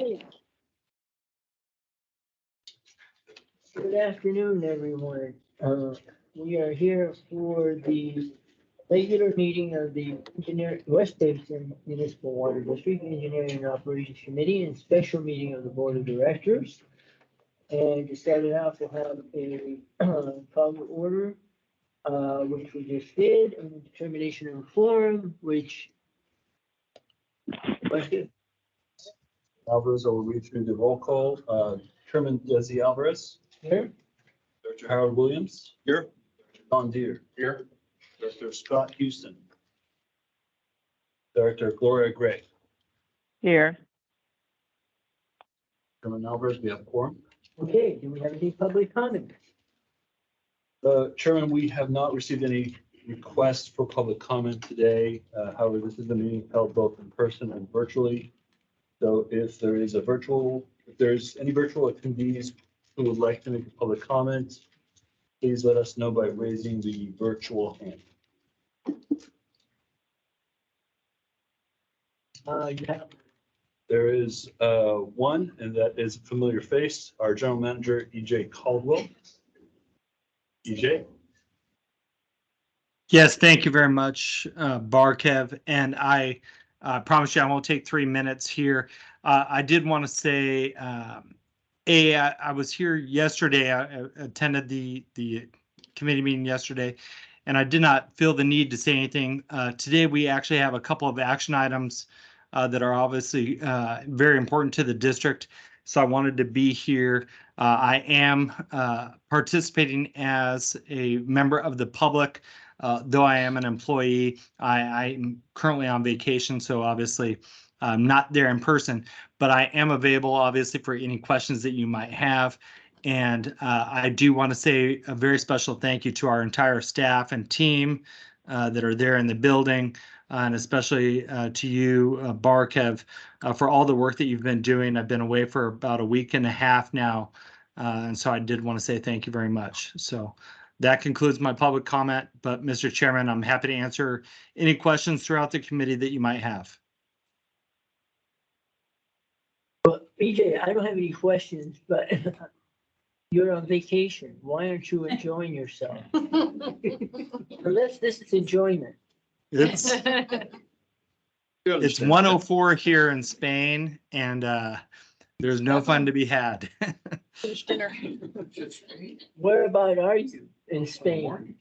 Good afternoon, everyone. We are here for the regular meeting of the West Basin Municipal Water District Engineering and Operations Committee and special meeting of the Board of Directors. And to start it out, we'll have a call to order, which we just did, and the determination of quorum, which Alvarez, I will read through the roll call. Chairman Desi Alvarez. here. Director Howard Williams. Here. John Deere. Here. Director Scott Houston. Director Gloria Gray. Here. Chairman Alvarez, we have a quorum. Okay, do we have any public comment? Chairman, we have not received any requests for public comment today. However, this is a meeting held both in person and virtually. So if there's any virtual attendees who would like to make a public comment, please let us know by raising the virtual hand. There is one, and that is a familiar face, our general manager, EJ Caldwell. EJ? Yes, thank you very much, Barkev. And I promise you I won't take 3 minutes here. I did want to say, I was here yesterday. I attended the committee meeting yesterday, and I did not feel the need to say anything. Today, we actually have a couple of action items that are obviously very important to the district. So I wanted to be here. I am participating as a member of the public. Though I am an employee, I'm currently on vacation, so obviously I'm not there in person, but I am available obviously for any questions that you might have. And I do want to say a very special thank you to our entire staff and team that are there in the building, and especially to you, Barkev, for all the work that you've been doing. I've been away for about a week and a half now, and so I did want to say thank you very much. So that concludes my public comment, but Mr. Chairman, I'm happy to answer any questions throughout the committee that you might have. Well, EJ, I don't have any questions, but you're on vacation. Why aren't you enjoying yourself? Unless this is enjoyment. It's 1:04 here in Spain, and there's no fun to be had. Where about are you in Spain?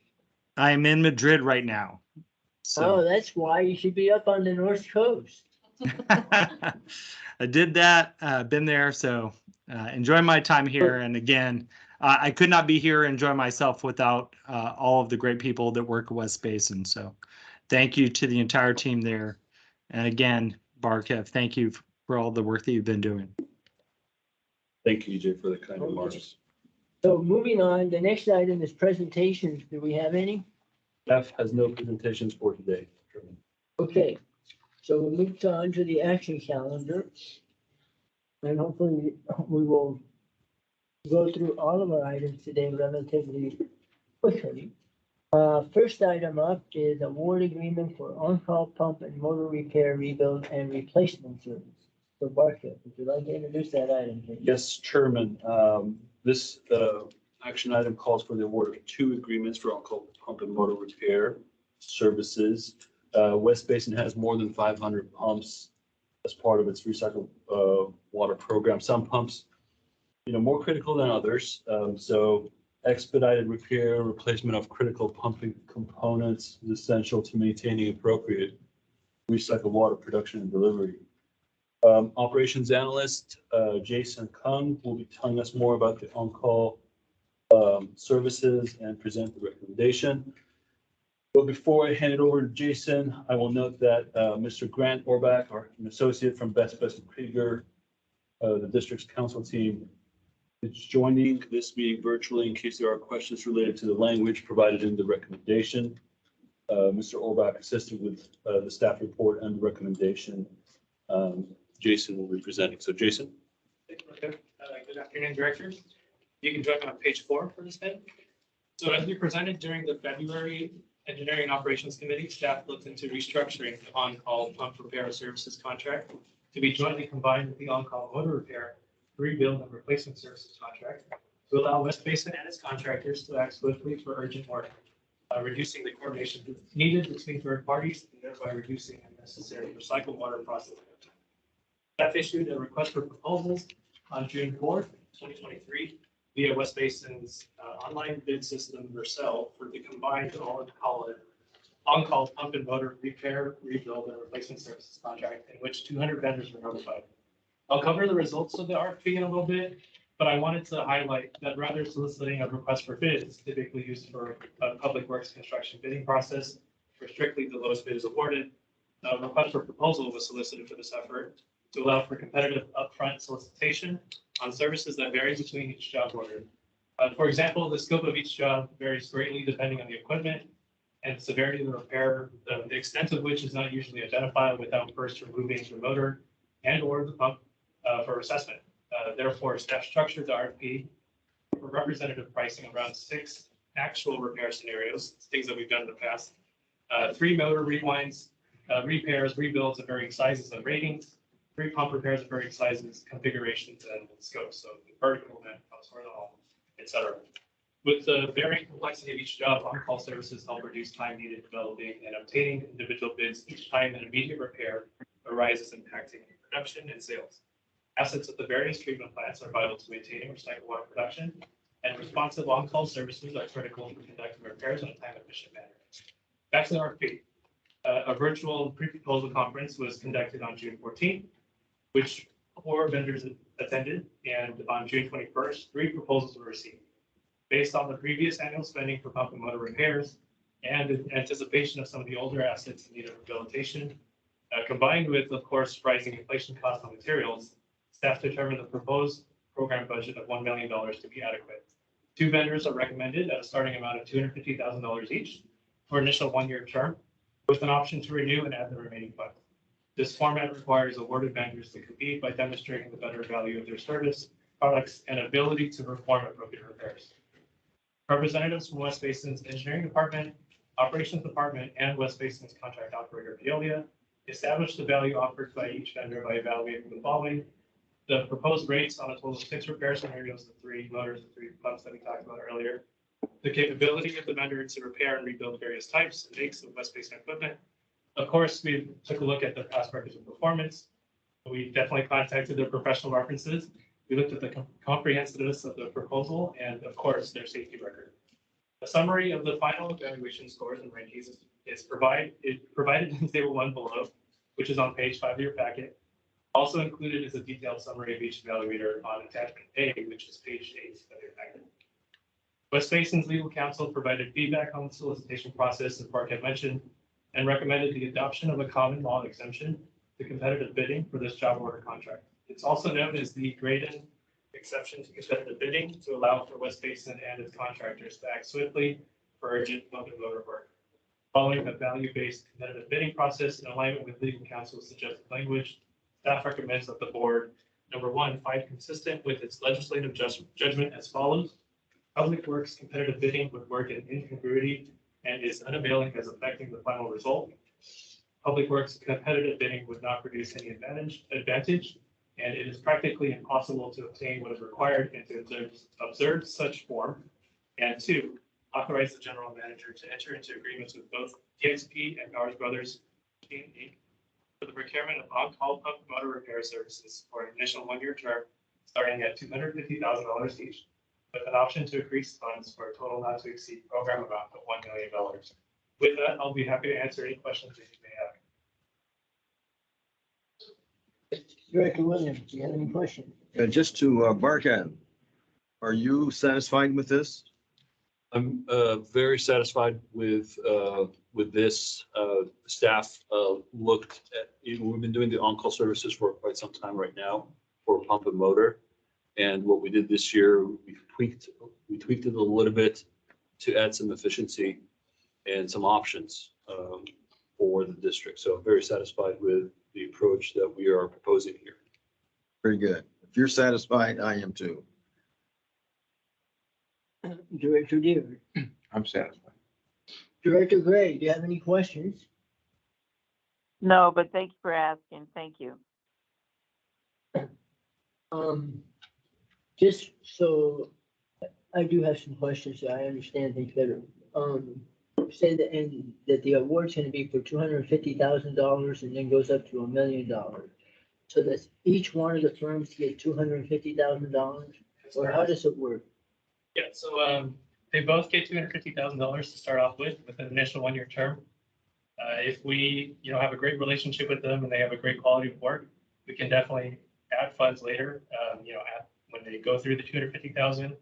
I'm in Madrid right now. Oh, So that's why you should be up on the North Coast. I did that, been there, so enjoying my time here. And again, I could not be here and enjoy myself without all of the great people that work at West Basin. So thank you to the entire team there. And again, Barkev, thank you for all the work that you've been doing. Thank you, EJ, for the kind remarks. So moving on, the next item is presentations. Do we have any? F has no presentations for today. Chairman. Okay, so we'll move on to the action calendar. And hopefully we will go through all of our items today relatively quickly. First item up is award agreement for on-call pump and motor repair, rebuild and replacement service. So Barkev, would you like to introduce that item, please? Yes, Chairman. This action item calls for the award of 2 agreements for on-call pump and motor repair services. West Basin has more than 500 pumps as part of its recycled water program. Some pumps, more critical than others. So expedited repair, replacement of critical pumping components is essential to maintaining appropriate recycled water production and delivery. Operations analyst Jason Kung will be telling us more about the on-call services and present the recommendation. But before I hand it over to Jason, I will note that Mr. Grant Orbach, an associate from Best Krieger, the district's council team, is joining this meeting virtually in case there are questions related to the language provided in the recommendation. Mr. Orbach assisted with the staff report and the recommendation. Jason will be presenting. So Jason. Thank you, Mark. Good afternoon, directors. You can join me on page 4 for this bit. So as we presented during the February Engineering and Operations Committee, staff looked into restructuring the on-call pump repair services contract to be jointly combined with the on-call motor repair, rebuild and replacement services contract to allow West Basin and its contractors to act swiftly for urgent work, reducing the coordination needed between third parties and thereby reducing unnecessary recycled water processing. Staff issued a request for proposals on June 4th, 2023 via West Basin's online bid system, Vercel, for the combined on-call pump and motor repair, rebuild, and replacement services contract in which 200 vendors were notified. I'll cover the results of the RFP in a little bit, but I wanted to highlight that rather soliciting a request for bids typically used for a public works construction bidding process, where strictly the lowest bid is awarded. A request for proposal was solicited for this effort to allow for competitive upfront solicitation on services that vary between each job order. For example, the scope of each job varies greatly depending on the equipment and the severity of the repair, the extent of which is not usually identified without first removing the motor and or the pump for assessment. Therefore, staff structured the RFP for representative pricing around 6 actual repair scenarios, things that we've done in the past, 3 motor rewinds, repairs, rebuilds of varying sizes and ratings, 3 pump repairs of varying sizes, configurations, and scopes, so vertical, horizontal, etc. With the varying complexity of each job, on-call services help reduce time needed developing and obtaining individual bids each time an immediate repair arises impacting production and sales. Assets at the various treatment plants are vital to maintaining recycled water production, and responsive on-call services are critical for conducting repairs in a time-efficient manner. Back to the RFP. A virtual pre-proposal conference was conducted on June 14th, which 4 vendors attended, and on June 21st, 3 proposals were received. Based on the previous annual spending for pump and motor repairs and in anticipation of some of the older assets in need of rehabilitation, combined with, of course, rising inflation costs on materials, staff determined the proposed program budget of $1 million to be adequate. 2 vendors are recommended at a starting amount of $250,000 each for initial 1-year term, with an option to renew and add the remaining funds. This format requires awarded vendors to compete by demonstrating the better value of their service, products, and ability to perform appropriate repairs. Representatives from West Basin's Engineering Department, Operations Department, and West Basin's contract operator, Veolia, established the value offered by each vendor by evaluating the following: the proposed rates on a total of 6 repair scenarios, the 3 motors, the 3 pumps that we talked about earlier, the capability of the vendor to repair and rebuild various types and makes of West Basin equipment. Of course, we took a look at their past records of performance. We definitely contacted their professional references. We looked at the comprehensiveness of the proposal and, of course, their safety record. A summary of the final evaluation scores and rankings is provided in table 1 below, which is on page 5 of your packet. Also included is a detailed summary of each evaluator on attachment A, which is page 8 of your packet. West Basin's legal counsel provided feedback on the solicitation process, as Mark had mentioned, and recommended the adoption of a common law exemption to competitive bidding for this job order contract. It's also known as the Graydon exception to competitive bidding to allow for West Basin and its contractors to act swiftly for urgent pump and motor work. Following a value-based competitive bidding process in alignment with legal counsel's suggested language, staff recommends that the board, number 1, find consistent with its legislative judgment as follows. Public Works competitive bidding would work in incongruity and is unavailing as affecting the final result. Public Works competitive bidding would not produce any advantage, and it is practically impossible to obtain what is required and to observe such form. And 2, authorize the general manager to enter into agreements with both DXP and Powers Brothers Inc. for the procurement of on-call pump motor repair services for an initial 1-year term, starting at $250,000 each, with an option to increase funds for a total not to exceed program amount of $1 million. With that, I'll be happy to answer any questions that you may have. Director Williams, do you have any questions? Just to Barkat, are you satisfied with this? I'm very satisfied with this. Staff looked at, we've been doing the on-call services for quite some time right now for pump and motor. And what we did this year, we tweaked it a little bit to add some efficiency and some options for the district. So I'm very satisfied with the approach that we are proposing here. Very good. If you're satisfied, I am too. Director Deere. I'm satisfied. Director Gray, do you have any questions? No, but thank you for asking. Thank you. Just so I do have some questions, so I understand things better. Say that, and that the award's gonna be for $250,000 and then goes up to $1 million. So that's each one of the firms get $250,000, or how does it work? Yeah, so they both get $250,000 to start off with an initial 1-year term. If we, have a great relationship with them and they have a great quality of work, we can definitely add funds later, when they go through the 250,000.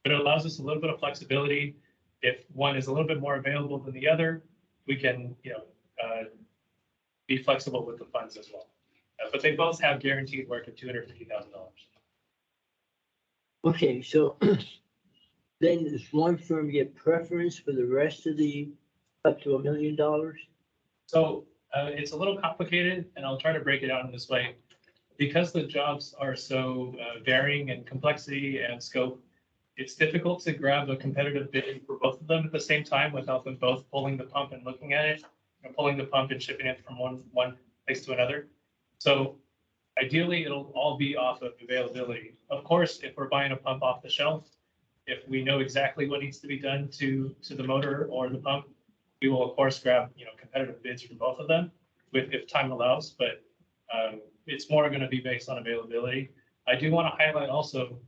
But it allows us a little bit of flexibility. If one is a little bit more available than the other, we can, be flexible with the funds as well. But they both have guaranteed work of $250,000. Okay, so then does one firm get preference for the rest of the up to $1 million? So it's a little complicated, and I'll try to break it out in this way. Because the jobs are so varying in complexity and scope, it's difficult to grab a competitive bid for both of them at the same time without them both pulling the pump and looking at it, and pulling the pump and shipping it from one place to another. So ideally, it'll all be off of availability. Of course, if we're buying a pump off the shelf, if we know exactly what needs to be done to the motor or the pump, we will of course grab competitive bids from both of them if time allows. But it's more going to be based on availability. I do want to highlight also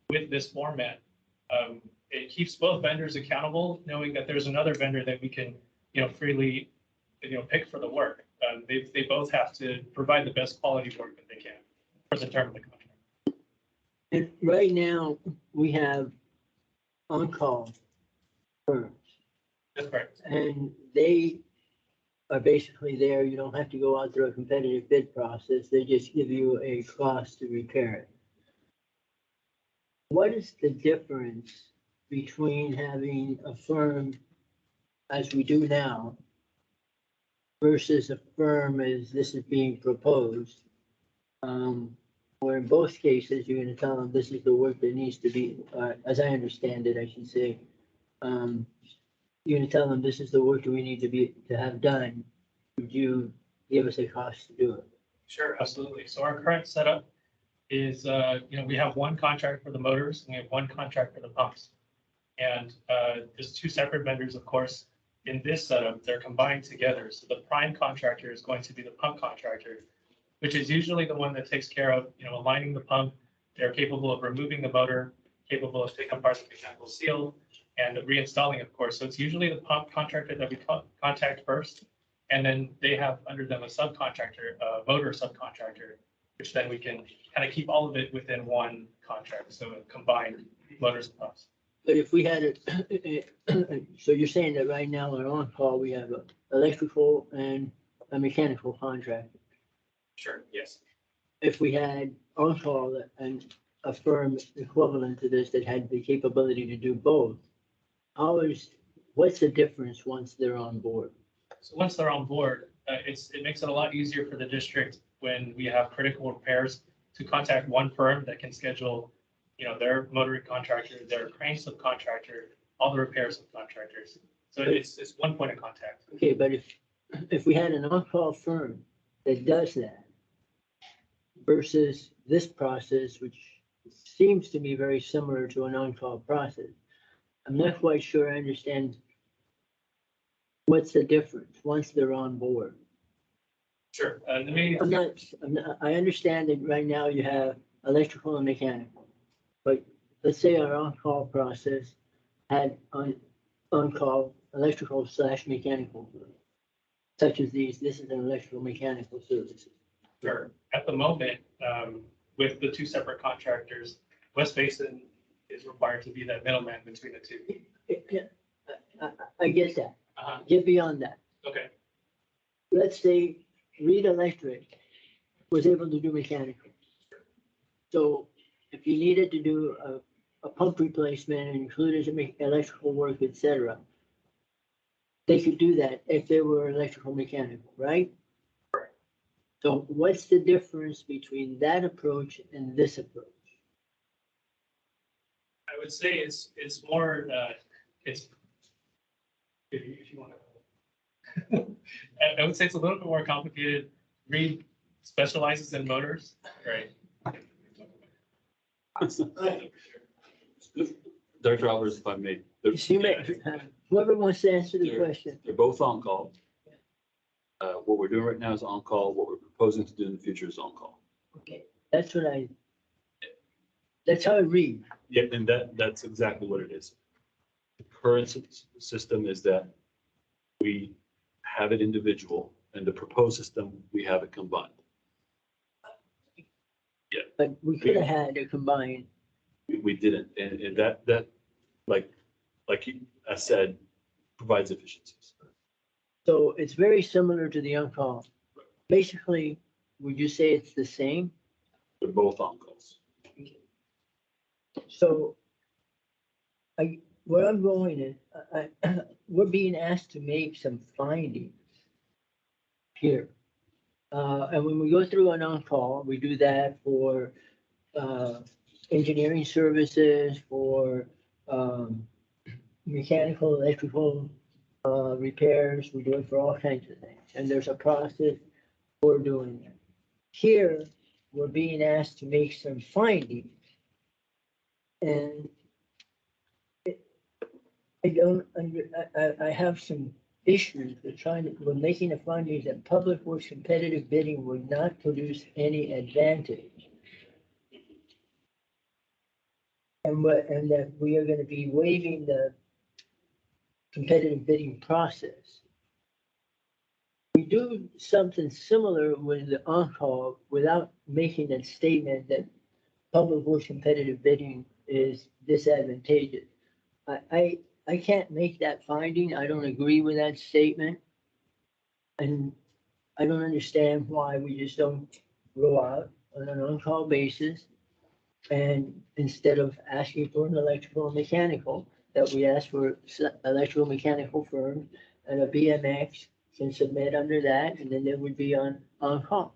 with this format, it keeps both vendors accountable, knowing that there's another vendor that we can freely pick for the work. They both have to provide the best quality work that they can for the term of the contract. And right now, we have on-call firms, That's correct. and they are basically there. You don't have to go out through a competitive bid process. They just give you a cost to repair it. What is the difference between having a firm, as we do now, versus a firm as this is being proposed? Where in both cases, you're gonna tell them this is the work that needs to be, as I understand it, I should say. You're gonna tell them this is the work that we need to have done. Would you give us a cost to do it? Sure, absolutely. So our current setup is, we have one contract for the motors and we have one contract for the pumps. And there's two separate vendors, of course. In this setup, they're combined together. So the prime contractor is going to be the pump contractor, which is usually the one that takes care of, aligning the pump. They're capable of removing the motor, capable of taking apart the mechanical seal and reinstalling, of course. So it's usually the pump contractor that we contact first. And then they have under them a subcontractor, a motor subcontractor, which then we can kind of keep all of it within one contract. So combined motors and pumps. But if we had it, so you're saying that right now on on-call, we have an electrical and a mechanical contract. Sure, yes. If we had on-call and a firm equivalent to this that had the capability to do both, what's the difference once they're on board? So once they're on board, it makes it a lot easier for the district when we have critical repairs to contact one firm that can schedule, their motoring contractor, their crane subcontractor, all the repair subcontractors. So it's one point of contact. Okay, but if we had an on-call firm that does that versus this process, which seems to me very similar to an on-call process, I'm not quite sure I understand what's the difference once they're on board. Sure. I understand that right now you have electrical and mechanical, but let's say our on-call process had on-call electrical / mechanical, such as this is an electrical mechanical service. Sure. At the moment, with the two separate contractors, West Basin is required to be that middleman between the two. I get that. Uh-huh. Get beyond that. Okay. Let's say Reed Electric was able to do mechanical. So if you needed to do a pump replacement and included electrical work, etc., they could do that if they were electrical mechanical, right? Right. So what's the difference between that approach and this approach? I would say it's more, if you want to. I would say it's a little bit more complicated. Reed specializes in motors, right? Dr. Alvarez, if I may, Whoever wants to answer the Sure. question. they're both on call. What we're doing right now is on call. What we're proposing to do in the future is on call. Okay, that's how I read. Yeah, and that's exactly what it is. The current system is that we have it individual, and the proposed system, we have it combined. But we could have had it combined. We didn't, and that, like I said, provides efficiencies. So it's very similar to the on-call. Basically, would you say it's the same? They're both on calls. So where I'm going is, we're being asked to make some findings here. And when we go through an on-call, we do that for, engineering services, for, mechanical, electrical, repairs. We do it for all kinds of things. And there's a process for doing it. Here, we're being asked to make some findings. And I don't, I have some issues with making a finding that public works competitive bidding would not produce any advantage. And that we are gonna be waiving the competitive bidding process. We do something similar with the on-call without making a statement that public works competitive bidding is disadvantageous. I can't make that finding. I don't agree with that statement. And I don't understand why we just don't go out on an on-call basis. And instead of asking for an electrical and mechanical, that we ask for electrical mechanical firm and a BMX can submit under that, and then they would be on call.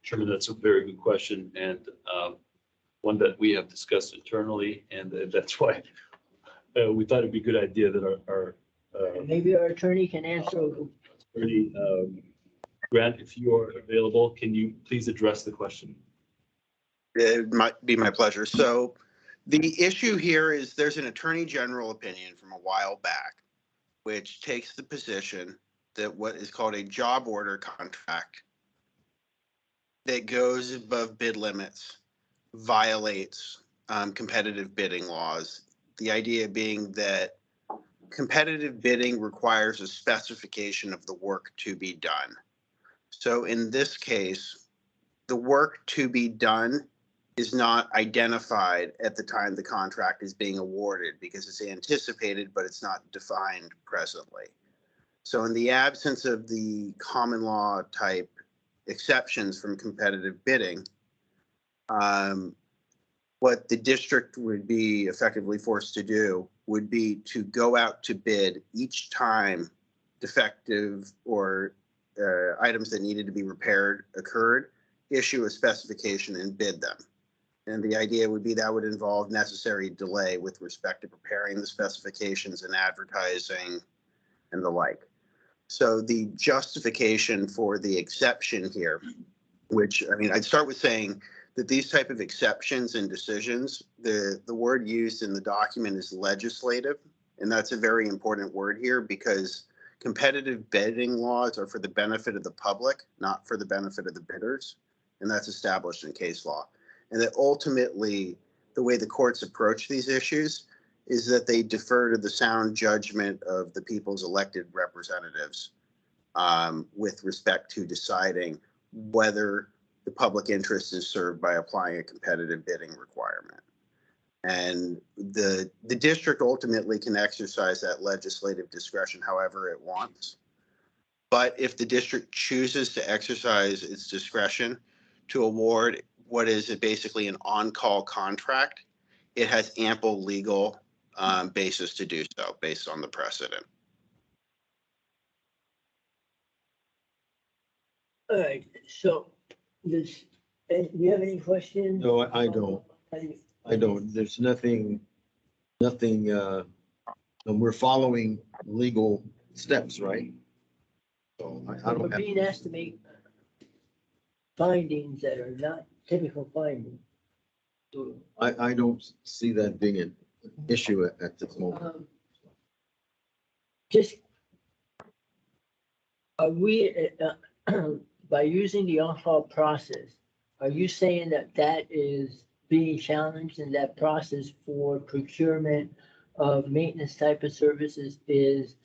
Chairman, that's a very good question, and one that we have discussed internally, and that's why we thought it'd be a good idea that our Maybe our attorney can answer. attorney, Grant, if you are available, can you please address the question? It might be my pleasure. So the issue here is there's an attorney general opinion from a while back, which takes the position that what is called a job order contract that goes above bid limits violates competitive bidding laws. The idea being that competitive bidding requires a specification of the work to be done. So in this case, the work to be done is not identified at the time the contract is being awarded because it's anticipated, but it's not defined presently. So in the absence of the common law type exceptions from competitive bidding, what the district would be effectively forced to do would be to go out to bid each time defective or items that needed to be repaired occurred, issue a specification and bid them. And the idea would be that would involve necessary delay with respect to preparing the specifications and advertising and the like. So the justification for the exception here, which, I mean, I'd start with saying that these type of exceptions and decisions, the word used in the document is legislative. And that's a very important word here because competitive bidding laws are for the benefit of the public, not for the benefit of the bidders. And that's established in case law. And that ultimately, the way the courts approach these issues is that they defer to the sound judgment of the people's elected representatives with respect to deciding whether the public interest is served by applying a competitive bidding requirement. And the district ultimately can exercise that legislative discretion however it wants. But if the district chooses to exercise its discretion to award what is basically an on-call contract, it has ample legal basis to do so based on the precedent. All right, so do you have any questions? No, I don't. I don't. There's nothing, and we're following legal steps, right? So I We're don't have, being asked to make findings that are not typical findings. I don't see that being an issue at this moment. Just, are we, by using the on-call process, are you saying that that is being challenged in that process for procurement of maintenance type of services is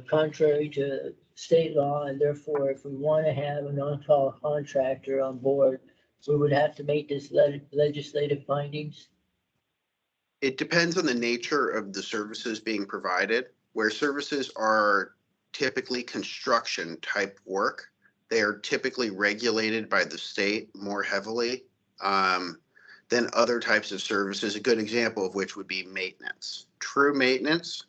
contrary to state law, and therefore if we want to have an on-call contractor on board, we would have to make this legislative findings? It depends on the nature of the services being provided. Where services are typically construction type work, they are typically regulated by the state more heavily than other types of services. A good example of which would be maintenance. True maintenance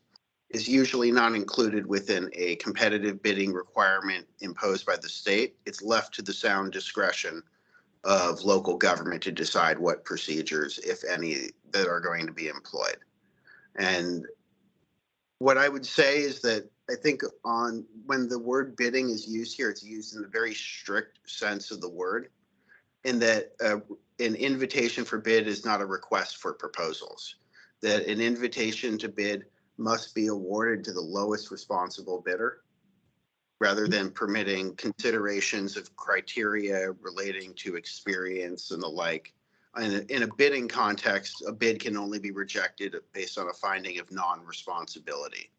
is usually not included within a competitive bidding requirement imposed by the state. It's left to the sound discretion of local government to decide what procedures, if any, that are going to be employed. And what I would say is that I think when the word bidding is used here, it's used in the very strict sense of the word, in that an invitation for bid is not a request for proposals, that an invitation to bid must be awarded to the lowest responsible bidder, rather than permitting considerations of criteria relating to experience and the like. In a bidding context, a bid can only be rejected based on a finding of non-responsibility,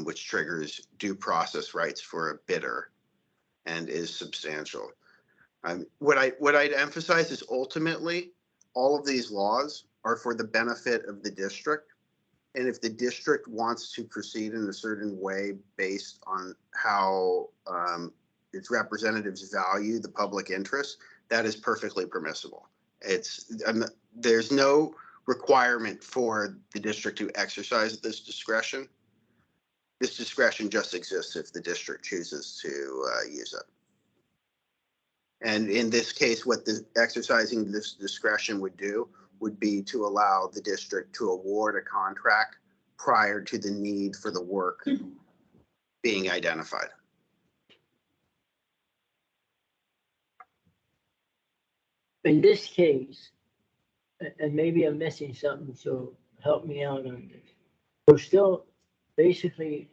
which triggers due process rights for a bidder and is substantial. What I'd emphasize is ultimately all of these laws are for the benefit of the district. And if the district wants to proceed in a certain way based on how its representatives value the public interest, that is perfectly permissible. There's no requirement for the district to exercise this discretion. This discretion just exists if the district chooses to use it. And in this case, what the exercising this discretion would do would be to allow the district to award a contract prior to the need for the work being identified. In this case, and maybe I'm missing something, so help me out on this. We're still basically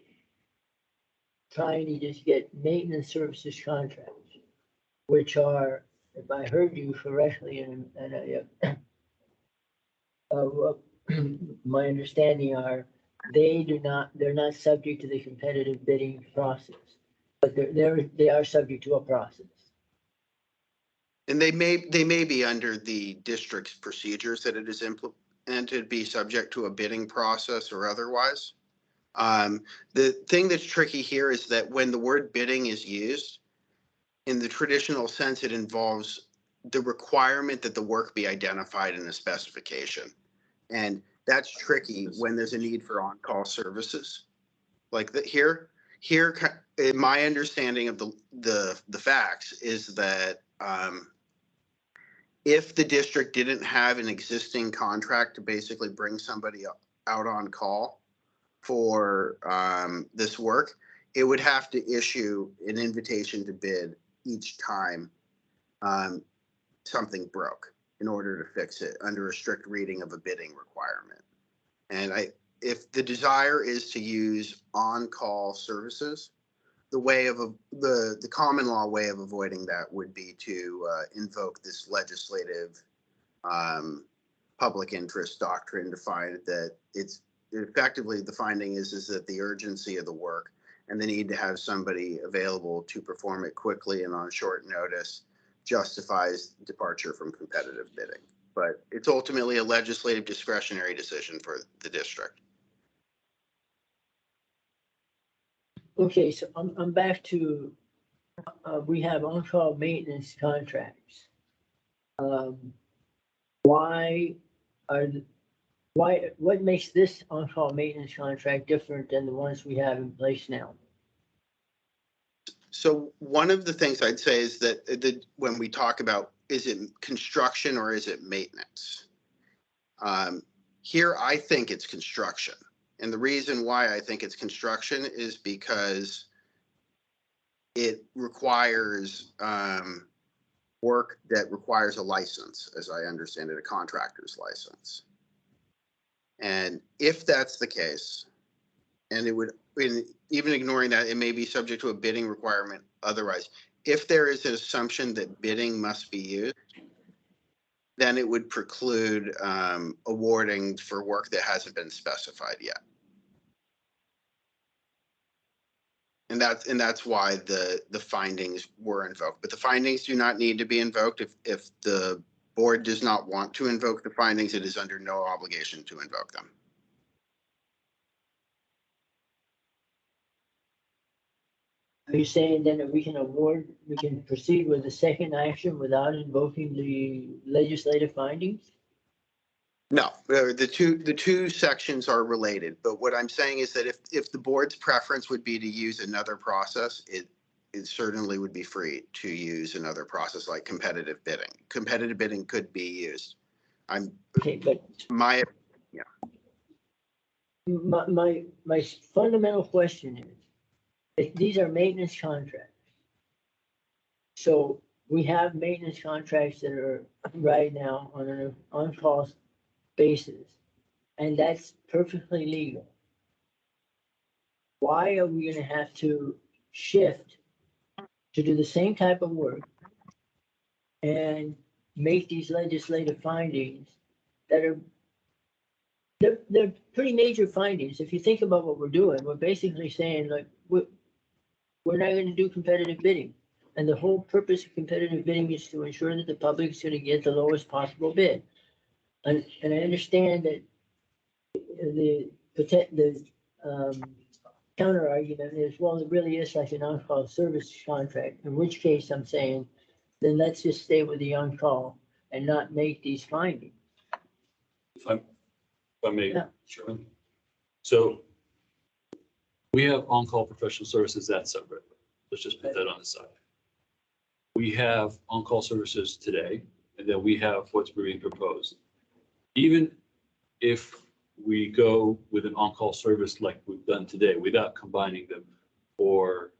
trying to just get maintenance services contracts, which are, if I heard you correctly, my understanding are, they're not subject to the competitive bidding process, but they are subject to a process. And they may be under the district's procedures that it is implemented, be subject to a bidding process or otherwise. The thing that's tricky here is that when the word bidding is used, in the traditional sense, it involves the requirement that the work be identified in a specification. And that's tricky when there's a need for on-call services. Like here, my understanding of the facts is that if the district didn't have an existing contract to basically bring somebody out on call for this work, it would have to issue an invitation to bid each time something broke in order to fix it under a strict reading of a bidding requirement. And if the desire is to use on-call services, the common law way of avoiding that would be to invoke this legislative public interest doctrine to find that it's effectively, the finding is that the urgency of the work and the need to have somebody available to perform it quickly and on short notice justifies departure from competitive bidding. But it's ultimately a legislative discretionary decision for the district. Okay, so I'm back to, we have on-call maintenance contracts. What makes this on-call maintenance contract different than the ones we have in place now? So one of the things I'd say is that when we talk about, is it construction or is it maintenance? Here, I think it's construction. And the reason why I think it's construction is because it requires work that requires a license, as I understand it, a contractor's license. And if that's the case, and it would, and even ignoring that, it may be subject to a bidding requirement otherwise. If there is an assumption that bidding must be used, then it would preclude awarding for work that hasn't been specified yet. And that's why the findings were invoked. But the findings do not need to be invoked. If the board does not want to invoke the findings, it is under no obligation to invoke them. Are you saying then that we can proceed with the second action without invoking the legislative findings? No, the two sections are related, but what I'm saying is that if the board's preference would be to use another process, it certainly would be free to use another process like competitive bidding. Competitive bidding could be used. Okay, but My fundamental question is, if these are maintenance contracts. So we have maintenance contracts that are right now on an on-call basis, and that's perfectly legal. Why are we gonna have to shift to do the same type of work and make these legislative findings that are they're pretty major findings? If you think about what we're doing, we're basically saying, like, we're not gonna do competitive bidding. And the whole purpose of competitive bidding is to ensure that the public is gonna get the lowest possible bid. And I understand that the counter argument is, well, it really is like an on-call service contract, in which case I'm saying, then let's just stay with the on-call and not make these findings. If I may, Yeah. Chairman. So we have on-call professional services, that's separate. Let's just put that on the side. We have on-call services today, and then we have what's being proposed. Even if we go with an on-call service like we've done today, without combining them, or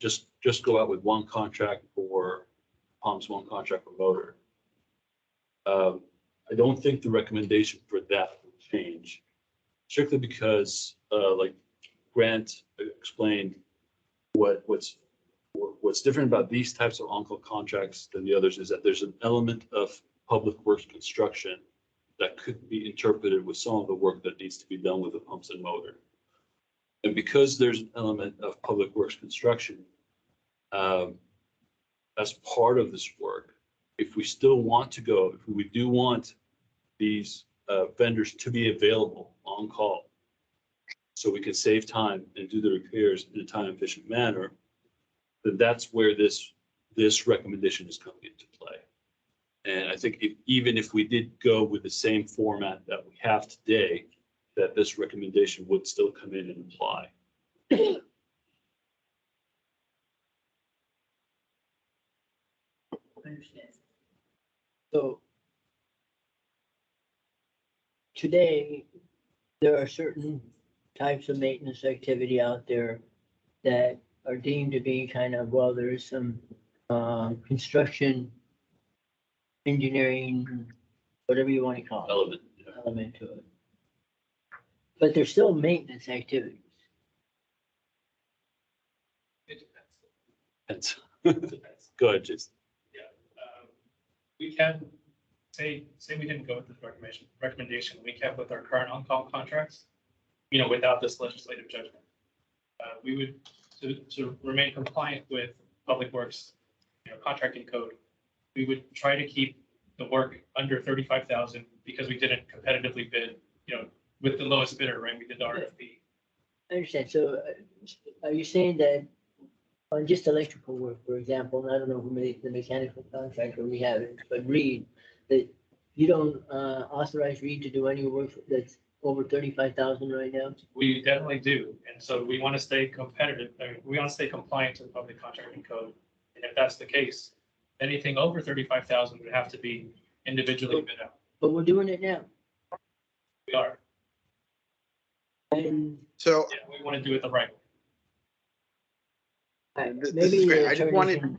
just go out with one contract for pumps, one contract for motor. I don't think the recommendation for that will change, strictly because, like Grant explained, what's different about these types of on-call contracts than the others is that there's an element of public works construction that could be interpreted with some of the work that needs to be done with the pumps and motor. And because there's an element of public works construction, as part of this work, if we still want to go, if we do want these vendors to be available on call, so we can save time and do the repairs in a time efficient manner, then that's where this recommendation is coming into play. And I think even if we did go with the same format that we have today, that this recommendation would still come in and apply. I understand. So today, there are certain types of maintenance activity out there that are deemed to be kind of, well, there is some construction, engineering, whatever you want to call it, element to it. But there's still maintenance activities. It depends. And go ahead, Jason. Yeah. We can say we didn't go with this recommendation. We kept with our current on-call contracts, without this legislative judgment. We would, to remain compliant with Public Works, contracting code, we would try to keep the work under 35,000 because we didn't competitively bid, with the lowest bidder, right? We did the RFP. I understand. So are you saying that on just electrical work, for example, and I don't know who made the mechanical contractor we have, but Reed, that you don't authorize Reed to do any work that's over 35,000 right now? We definitely do. And so we want to stay competitive. We want to stay compliant to the public contracting code. And if that's the case, anything over 35,000 would have to be individually bid out. But we're doing it now. We are. And so Yeah, we want to do it the right way. This maybe is great. the I just attorney wanted- can-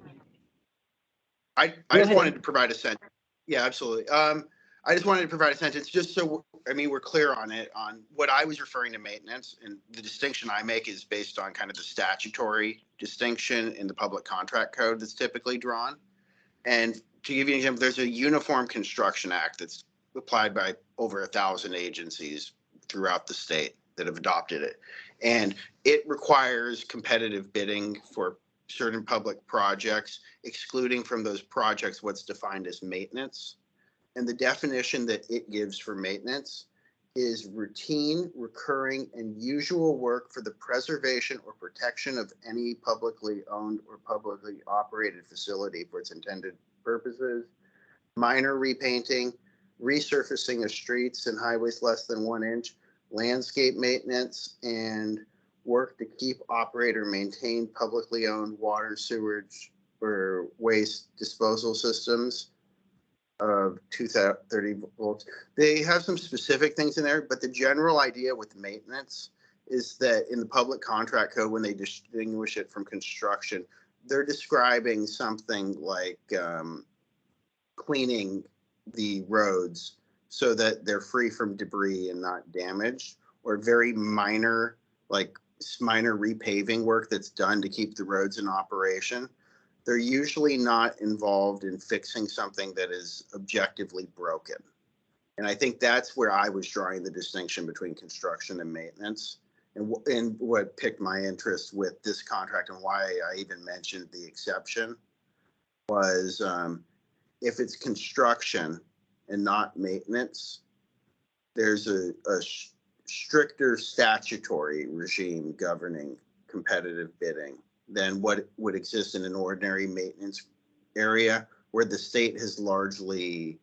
I Go just ahead. wanted to provide a sentence. Yeah, absolutely. I just wanted to provide a sentence just so, I mean, we're clear on it, on what I was referring to maintenance, and the distinction I make is based on kind of the statutory distinction in the public contract code that's typically drawn. And to give you an example, there's a Uniform Construction Act that's applied by over 1,000 agencies throughout the state that have adopted it. And it requires competitive bidding for certain public projects, excluding from those projects what's defined as maintenance. And the definition that it gives for maintenance is routine, recurring, and usual work for the preservation or protection of any publicly owned or publicly operated facility for its intended purposes, minor repainting, resurfacing of streets and highways less than 1 inch, landscape maintenance, and work to keep, operate, or maintain publicly owned water, sewage, or waste disposal systems of 230 volts. They have some specific things in there, but the general idea with maintenance is that in the public contract code, when they distinguish it from construction, they're describing something like cleaning the roads so that they're free from debris and not damaged, or very minor, like minor repaving work that's done to keep the roads in operation. They're usually not involved in fixing something that is objectively broken. And I think that's where I was drawing the distinction between construction and maintenance. And what piqued my interest with this contract and why I even mentioned the exception was if it's construction and not maintenance, there's a stricter statutory regime governing competitive bidding than what would exist in an ordinary maintenance area where the state has largely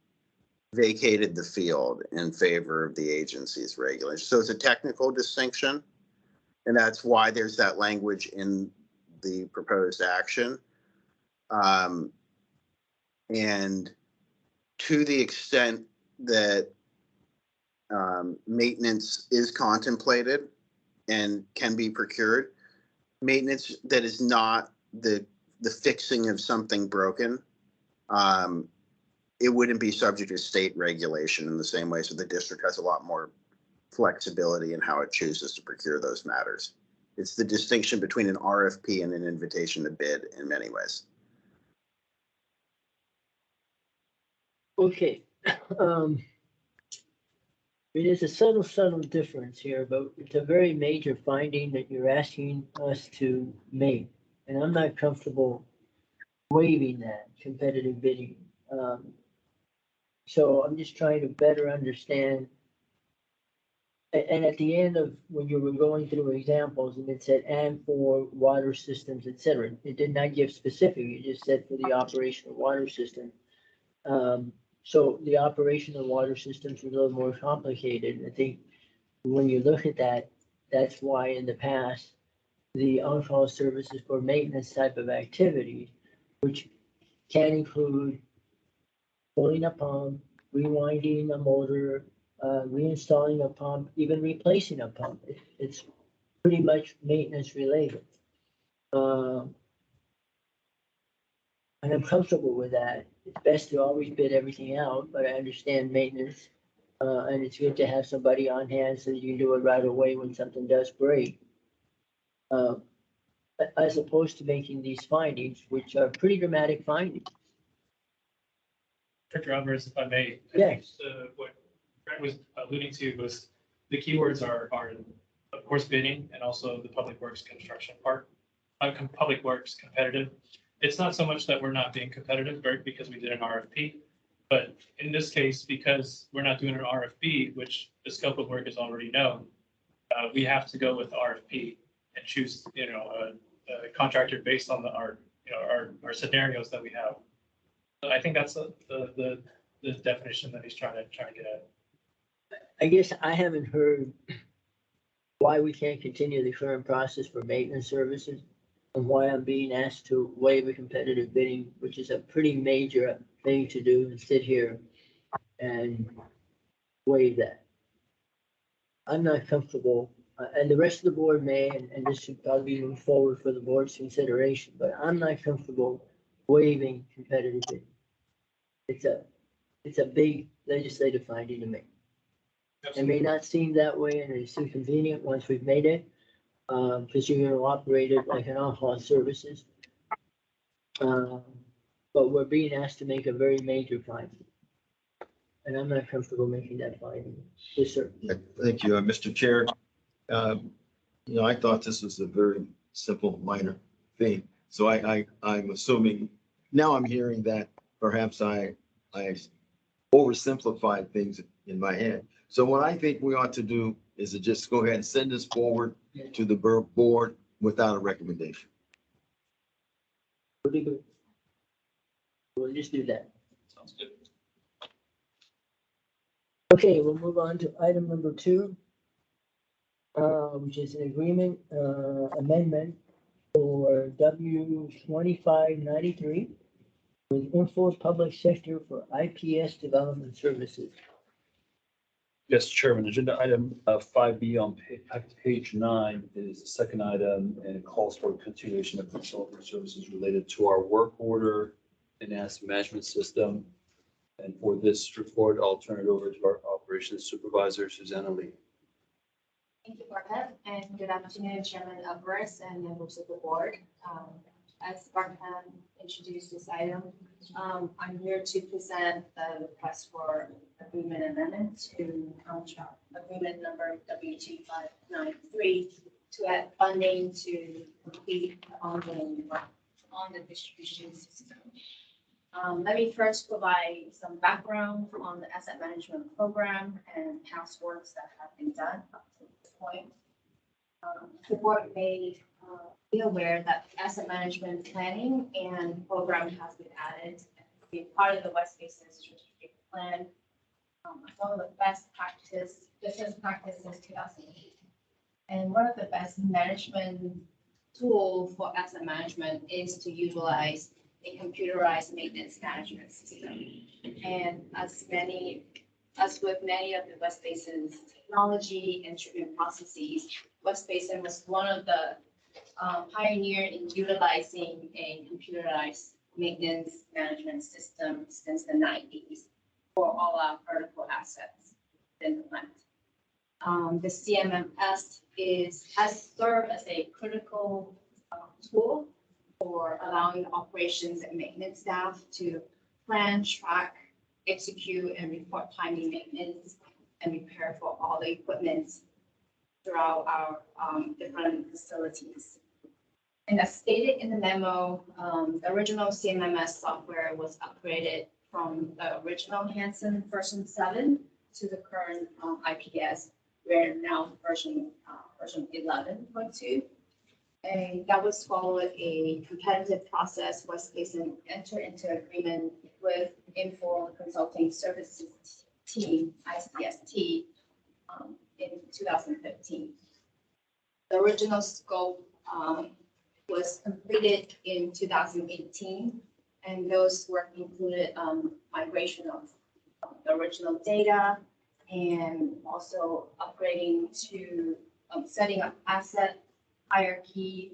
vacated the field in favor of the agency's regulations. So it's a technical distinction, and that's why there's that language in the proposed action. And to the extent that maintenance is contemplated and can be procured, maintenance that is not the fixing of something broken, it wouldn't be subject to state regulation in the same way. So the district has a lot more flexibility in how it chooses to procure those matters. It's the distinction between an RFP and an invitation to bid in many ways. Okay. There's a subtle difference here, but it's a very major finding that you're asking us to make. And I'm not comfortable waiving that competitive bidding. So I'm just trying to better understand. And at the end of, when you were going through examples and it said, and for water systems, et cetera, it did not give specific, it just said for the operation of water system. So the operation of water systems is a little more complicated. I think when you look at that, that's why in the past, the on-call services for maintenance type of activities, which can include pulling a pump, rewinding a motor, reinstalling a pump, even replacing a pump. It's pretty much maintenance related. And I'm comfortable with that. It's best to always bid everything out, but I understand maintenance. And it's good to have somebody on hand so that you can do it right away when something does break. As opposed to making these findings, which are pretty dramatic findings. Director Alvarez, if I may. Yes. I think what Brett was alluding to was the keywords are of course bidding and also the public works construction part. Public works competitive. It's not so much that we're not being competitive, right, because we did an RFP, but in this case, because we're not doing an RFP, which the scope of work is already known, we have to go with the RFP and choose, a contractor based on our scenarios that we have. So I think that's the definition that he's trying to get at. I guess I haven't heard why we can't continue the current process for maintenance services and why I'm being asked to waive a competitive bidding, which is a pretty major thing to do, and sit here and waive that. I'm not comfortable, and the rest of the board may, and this should probably move forward for the board's consideration, but I'm not comfortable waiving competitive bidding. it's a big legislative finding to make. It may not seem that way and it's too convenient once we've made it, because you're gonna operate it like an on-call services. But we're being asked to make a very major finding. And I'm not comfortable making that finding. Yes, sir. Thank you, Mr. Chair. I thought this was a very simple, minor thing. So I'm assuming, now I'm hearing that perhaps I oversimplified things in my head. So what I think we ought to do is to just go ahead and send this forward to the board without a recommendation. Pretty good. We'll just do that. Sounds good. Okay, we'll move on to item number 2, which is an agreement, amendment for W 2593 with Info Public Sector for IPS Development Services. Yes, Chairman, agenda item 5B on page 9 is the second item, and it calls for continuation of consulting services related to our work order and asset management system. And for this report, I'll turn it over to our operations supervisor, Susanna Lee. Thank you, Barkhead, and good afternoon, Chairman Alvarez and members of the board. As Barkhead introduced this item, I'm here to present the request for agreement amendment to contract agreement number W2593 to add funding to complete the ongoing work on the distribution system. Let me first provide some background on the asset management program and past works that have been done up to this point. The board may be aware that asset management planning and program has been added to be part of the West Basin strategic plan. One of the best business practices 2008. And one of the best management tool for asset management is to utilize a computerized maintenance management system. And as with many of the West Basin's technology and treatment processes, West Basin was one of the pioneer in utilizing a computerized maintenance management system since the 90s for all our vertical assets in the plant. The CMMS has served as a critical tool for allowing operations and maintenance staff to plan, track, execute, and report timely maintenance and repair for all the equipment throughout our different facilities. And as stated in the memo, the original CMMS software was upgraded from the original Hansen version 7 to the current IPS, we're now version 11.2. And that was followed a competitive process. West Basin entered into agreement with Info Consulting Services Team, ICST, in 2015. The original scope was completed in 2018, and those work included migration of the original data and also upgrading to setting up asset hierarchy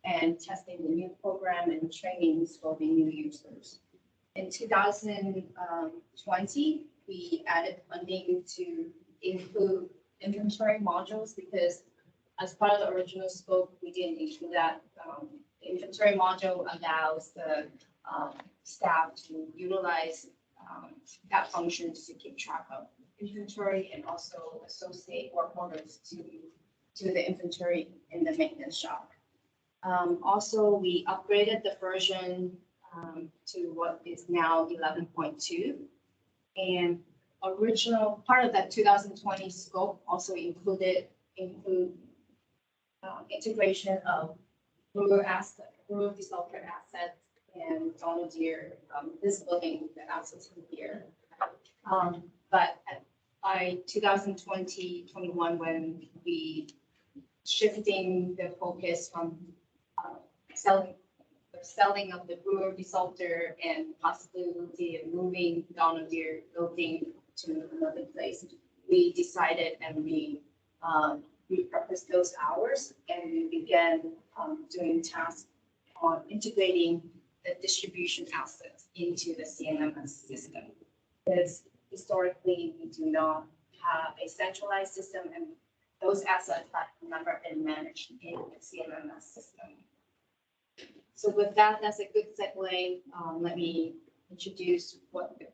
and testing the new program and trainings for the new users. In 2020, we added funding to include inventory modules because as part of the original scope, we didn't include that. The inventory module allows the staff to utilize that function to keep track of inventory and also associate work orders to the inventory in the maintenance shop. Also, we upgraded the version to what is now 11.2. And original part of that 2020 scope also include integration of brewer desalter assets and Donald Deere, this building, the assets in here. But by 2020-21, when we shifting the focus from selling of the brewer desalter and possibility of moving Donald Deere building to another place, we decided and we repurposed those hours and we began doing tasks on integrating the distribution assets into the CMMS system. Because historically, we do not have a centralized system, and those assets have never been managed in the CMMS system. So with that, that's a good segue. Let me introduce what the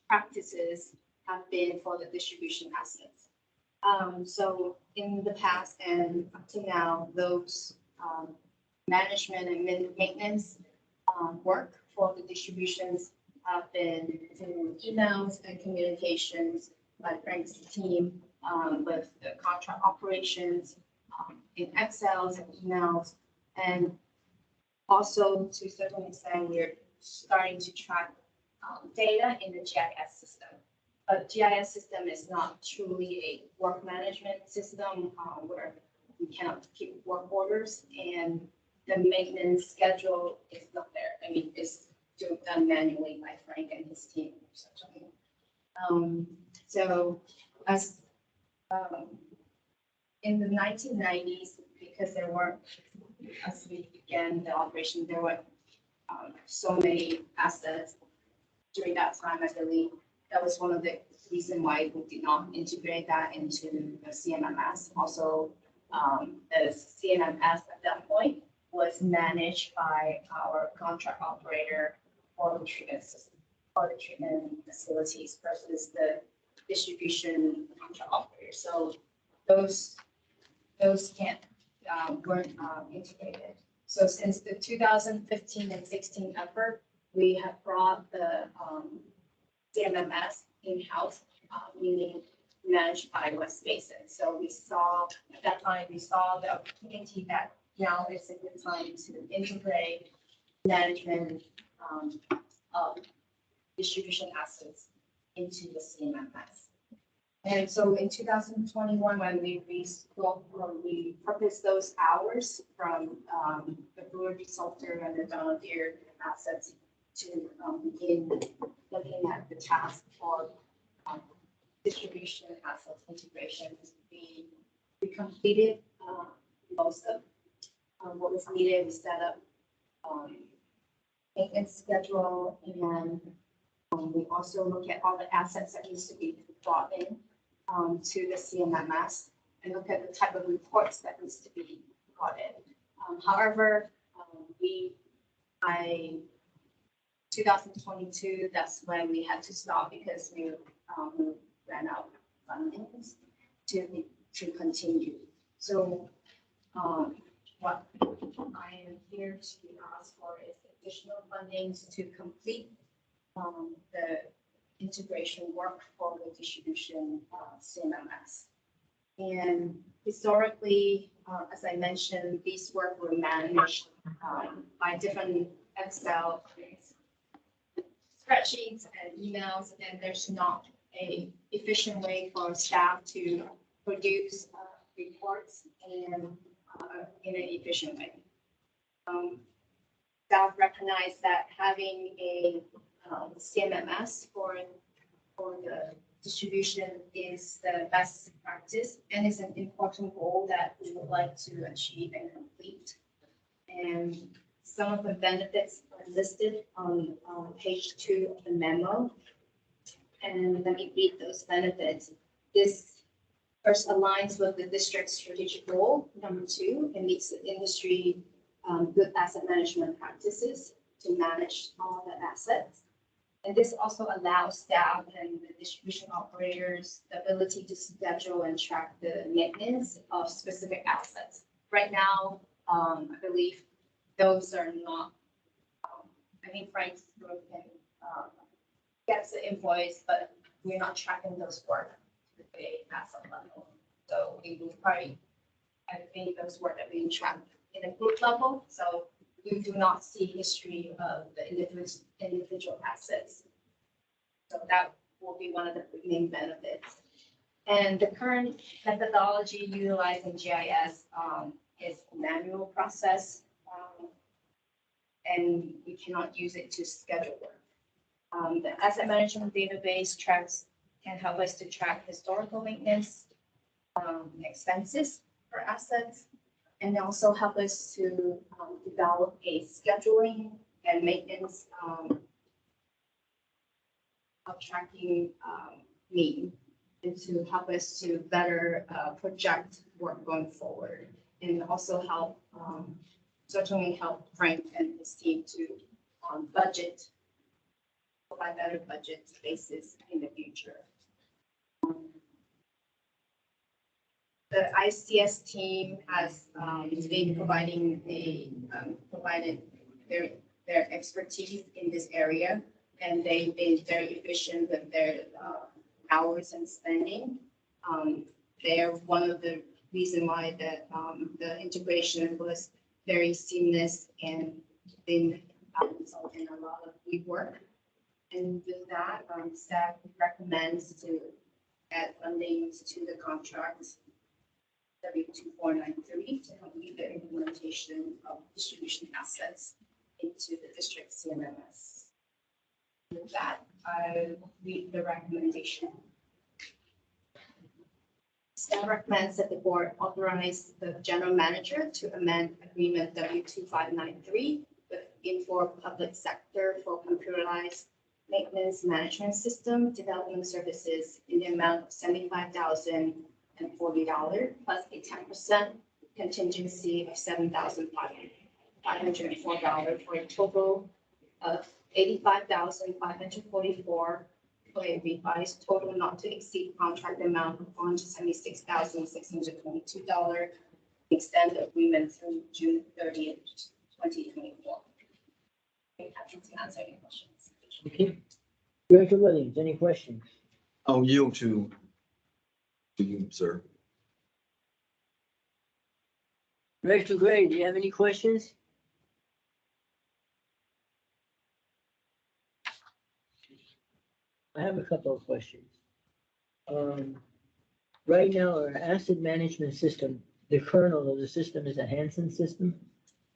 practices have been for the distribution assets. So in the past and up to now, those management and maintenance work for the distributions have been through emails and communications by Frank's team with the contract operations in Excels and emails. And also to a certain extent, we're starting to track data in the GIS system. But GIS system is not truly a work management system where we cannot keep work orders, and the maintenance schedule is not there. I mean, it's done manually by Frank and his team. So as in the 1990s, because there weren't, as we began the operation, there were so many assets during that time, I believe. That was one of the reasons why we did not integrate that into the CMMS. Also, the CMMS at that point was managed by our contract operator for the treatment system, for the treatment facilities versus the distribution contract operator. So those weren't integrated. So since the 2015 and 16 effort, we have brought the CMMS in-house, meaning managed by West Basin. So we saw, at that time, we saw the opportunity that now is a good time to integrate management of distribution assets into the CMMS. And so in 2021, when we repurposed those hours from the brewery salter and the Donald Deere assets to begin looking at the task for distribution assets integration, we completed most of what was needed. We set up maintenance schedule, and we also look at all the assets that needs to be brought in to the CMMS and look at the type of reports that needs to be brought in. However, by 2022, that's when we had to stop because we ran out of funding to continue. So what I am here to ask for is additional fundings to complete the integration work for the distribution CMMS. And historically, as I mentioned, these work were managed by different Excel spreadsheets and emails, and there's not a efficient way for staff to produce reports in an efficient way. Staff recognize that having a CMMS for the distribution is the best practice and is an important goal that we would like to achieve and complete. And some of the benefits are listed on page 2 of the memo. And let me read those benefits. This first aligns with the district's strategic goal. Number 2, it meets the industry good asset management practices to manage all the assets. And this also allows staff and the distribution operators the ability to schedule and track the maintenance of specific assets. Right now, I believe those are not, I think Frank's group can get the invoice, but we're not tracking those work to the asset level. So we will probably, I think those work that we track in a group level. So we do not see history of the individual assets. So that will be one of the main benefits. And the current methodology utilizing GIS is a manual process, and we cannot use it to schedule work. The asset management database can help us to track historical maintenance expenses for assets, and also help us to develop a scheduling and maintenance of tracking meeting and to help us to better project work going forward and also help certainly help Frank and his team to budget, provide better budget spaces in the future. The ICS team has been providing provided their expertise in this area, and they've been very efficient with their hours and spending. They're one of the reason why the integration was very seamless and been resulting in a lot of good work. And with that, staff recommends to add funding to the contract W2493 to complete the implementation of distribution assets into the district CMMS. With that, I read the recommendation. Staff recommends that the board authorize the general manager to amend agreement W2593 with Infor Public Sector for computerized maintenance management system development services in the amount of $75,040 plus a 10% contingency of $7,504 for a total of $85,544 for a revised total not to exceed contract amount of $476,622. Extend the agreement through June 30th, 2024. I'm happy to answer any questions. Okay. Director Williams, any questions? I'll yield to you, sir. Director Gray, do you have any questions? I have a couple of questions. Right now, our asset management system, the kernel of the system is a Hansen system.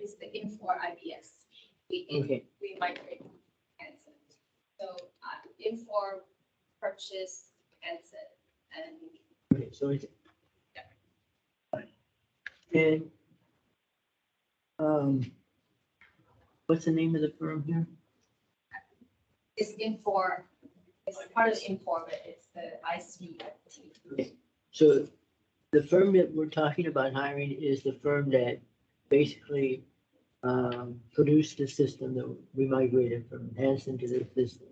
It's the Infor IBS. Okay. We migrate Hansen. So Infor purchase Hansen and. Okay, so it's. And, what's the name of the firm here? It's Infor, it's part of Infor, but it's the ICT. Okay. So the firm that we're talking about hiring is the firm that basically produced the system that we migrated from Hansen to this system.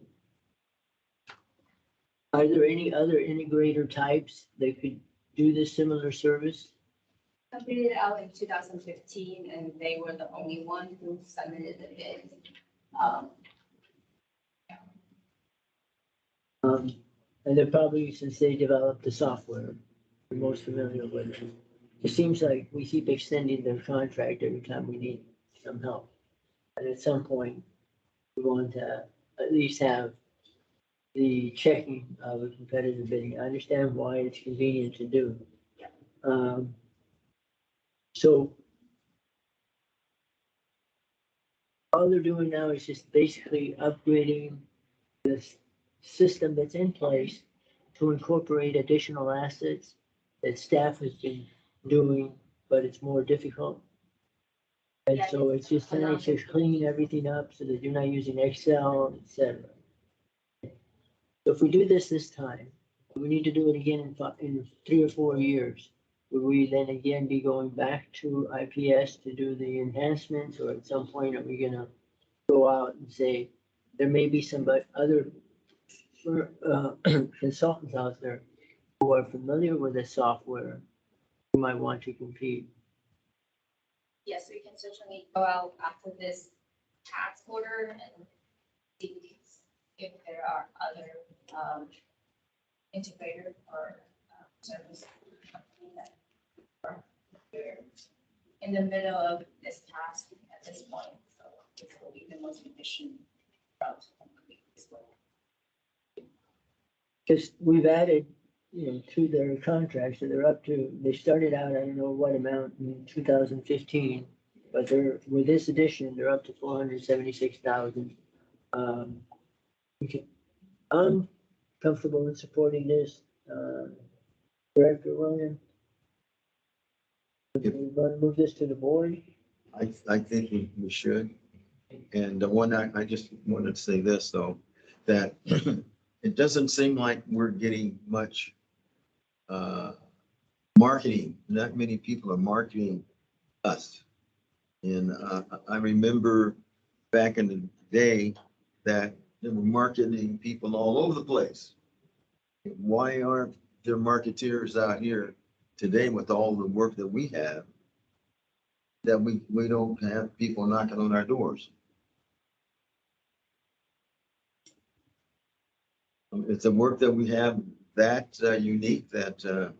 Are there any other integrator types that could do this similar service? Completed out in 2015, and they were the only one who submitted the bid. And they're probably, since they developed the software, they're most familiar with it. It seems like we keep extending their contract every time we need some help. And at some point, we want to at least have the checking of a competitive bidding. I understand why it's convenient to do. So all they're doing now is just basically upgrading this system that's in place to incorporate additional assets that staff has been doing, but it's more difficult. And so it's just cleaning everything up so that you're not using Excel, etc. So if we do this time, we need to do it again in 3 or 4 years. Would we then again be going back to IPS to do the enhancements, or at some point are we gonna go out and say, there may be some other consultants out there who are familiar with the software who might want to compete? Yes, we can certainly go out after this task order and see if there are other integrator or service company that are in the middle of this task at this point. So this will be the most efficient route to complete this work. Because we've added, to their contract, so they're up to, they started out, I don't know what amount in 2015, but with this addition, they're up to 476,000. I'm comfortable in supporting this. Director Williams? We want to move this to the board? I think we should. And the one, I just wanted to say this, though, that it doesn't seem like we're getting much marketing. Not many people are marketing us. And I remember back in the day that they were marketing people all over the place. Why aren't there marketeers out here today with all the work that we have, that we don't have people knocking on our doors? It's a work that we have that unique that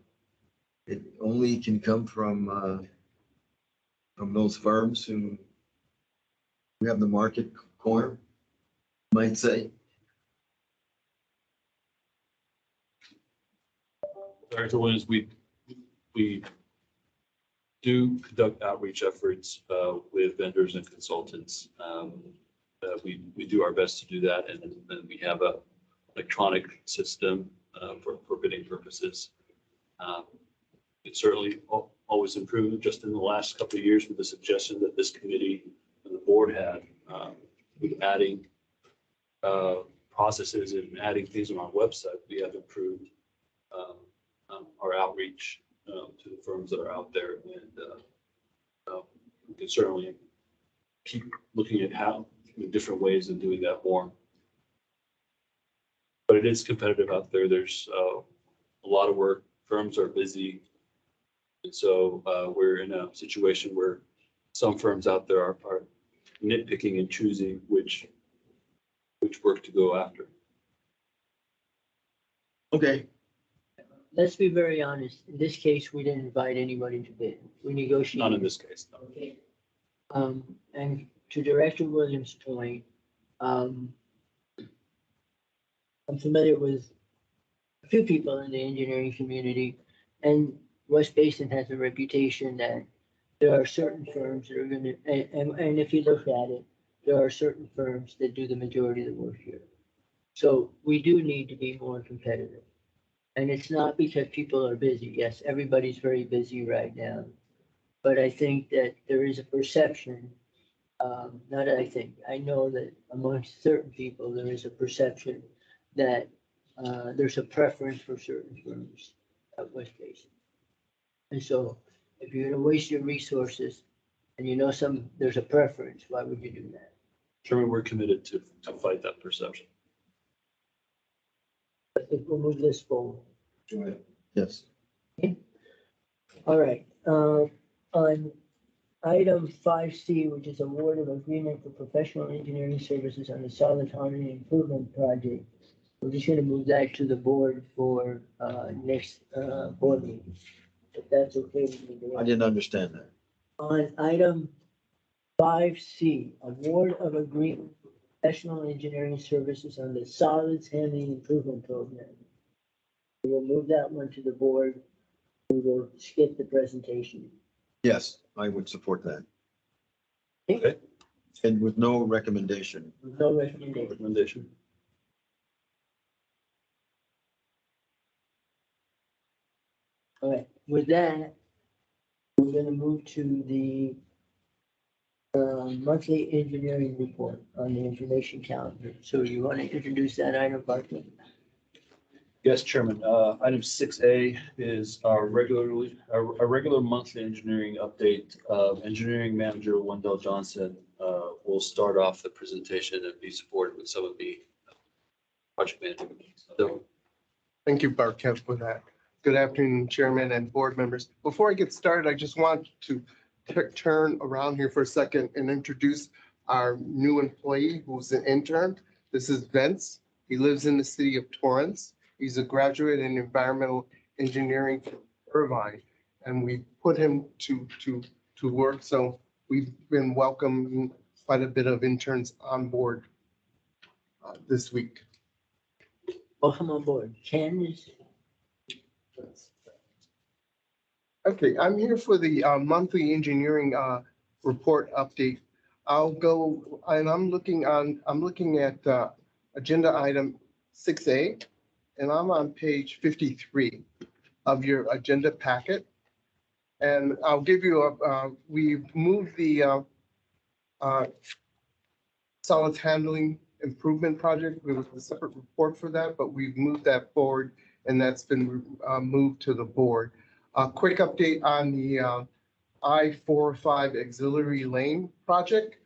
it only can come from those firms who have the market corner, might say. Director Williams, we do conduct outreach efforts with vendors and consultants. We do our best to do that, and then we have a electronic system for bidding purposes. It's certainly always improved just in the last couple of years with the suggestion that this committee and the board had with adding processes and adding things on our website. We have improved our outreach to the firms that are out there, and we can certainly keep looking at how different ways of doing that more. But it is competitive out there. There's a lot of work. Firms are busy. And so we're in a situation where some firms out there are nitpicking and choosing which work to go after. Okay, Let's be very honest. In this case, we didn't invite anybody to bid. We negotiated. Not in this case, no. Okay. And to Director Williams' point, I'm familiar with a few people in the engineering community, and West Basin has a reputation that there are certain firms that are gonna, and if you look at it, there are certain firms that do the majority of the work here. So we do need to be more competitive. And it's not because people are busy. Yes, everybody's very busy right now. But I think that there is a perception, not that I think, I know that amongst certain people, there is a perception that there's a preference for certain firms at West Basin. And so if you're gonna waste your resources and you know there's a preference, why would you do that? Chairman, we're committed to fight that perception. I think we'll move this forward. yes. All right, on item 5C, which is award of agreement for professional engineering services on the Solid Harmony Improvement Project. We're just gonna move that to the board for next board meeting. If that's okay with you. I didn't understand that. On item 5C, award of agreement for professional engineering services on the Solids Handling Improvement Program. We will move that one to the board. We will skip the presentation. Yes, I would support that. Okay. And with no recommendation. No recommendation. Recommendation. All right, with that, we're gonna move to the monthly engineering report on the information calendar. So you want to introduce that item, Bartley? Yes, Chairman. Item 6A is our regular monthly engineering update. Engineering Manager Wendell Johnson will start off the presentation and be supported with some of the project management. So, Thank you, Barkev, for that. Good afternoon, Chairman and board members. Before I get started, I just want to turn around here for a second and introduce our new employee who's an intern. This is Vince. He lives in the city of Torrance. He's a graduate in environmental engineering from Irvine, and we put him to work. So we've been welcoming quite a bit of interns on board this week. Welcome on board. Ken is. Okay, I'm here for the monthly engineering report update. I'll go, and I'm looking at agenda item 6A, and I'm on page 53 of your agenda packet. And I'll give you we've moved the solids handling improvement project. There was a separate report for that, but we've moved that forward and that's been moved to the board. A quick update on the I-405 Auxiliary Lane project.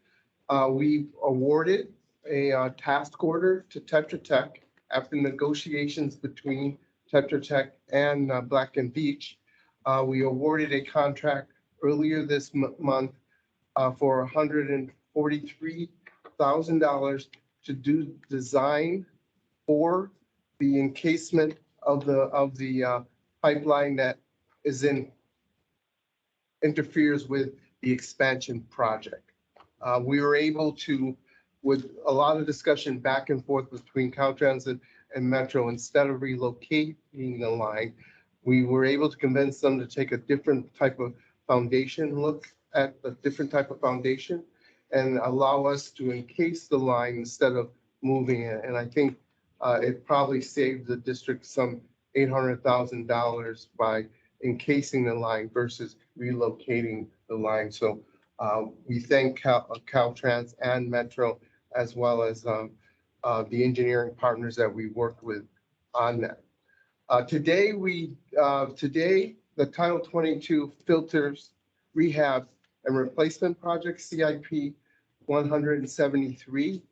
We awarded a task order to Tetra Tech after negotiations between Tetra Tech and Black and Beach. We awarded a contract earlier this month for $143,000 to do design for the encasement of the pipeline that interferes with the expansion project. We were able to, with a lot of discussion back and forth between Caltrans and Metro, instead of relocating the line, we were able to convince them to take a different type of foundation, look at a different type of foundation, and allow us to encase the line instead of moving it. And I think it probably saved the district some $800,000 by encasing the line versus relocating the line. So we thank Caltrans and Metro, as well as the engineering partners that we worked with on that. Today, the Title 22 filters rehab and replacement project, CIP 173.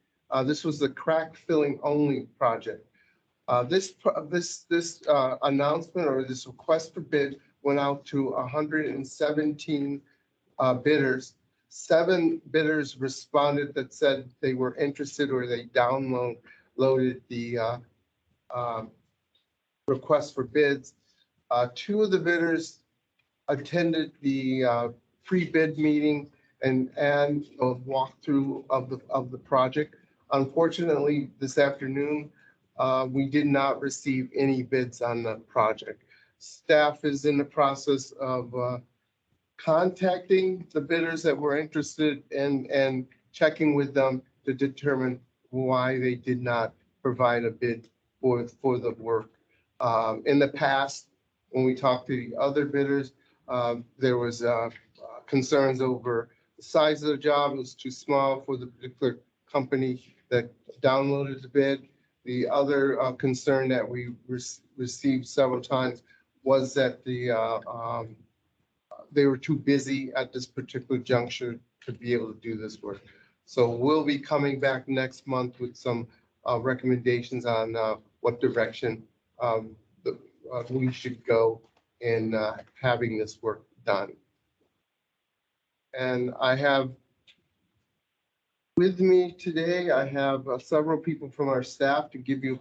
This was the crack filling only project. This announcement or this request for bid went out to 117 bidders. 7 bidders responded that said they were interested or they downloaded the request for bids. 2 of the bidders attended the pre-bid meeting and a walkthrough of the project. Unfortunately, this afternoon, we did not receive any bids on the project. Staff is in the process of contacting the bidders that were interested and checking with them to determine why they did not provide a bid for the work. In the past, when we talked to the other bidders, there was concerns over the size of the job. It was too small for the particular company that downloaded the bid. The other concern that we received several times was that they were too busy at this particular juncture to be able to do this work. So we'll be coming back next month with some recommendations on what direction we should go in having this work done. And I have with me today, I have several people from our staff to give you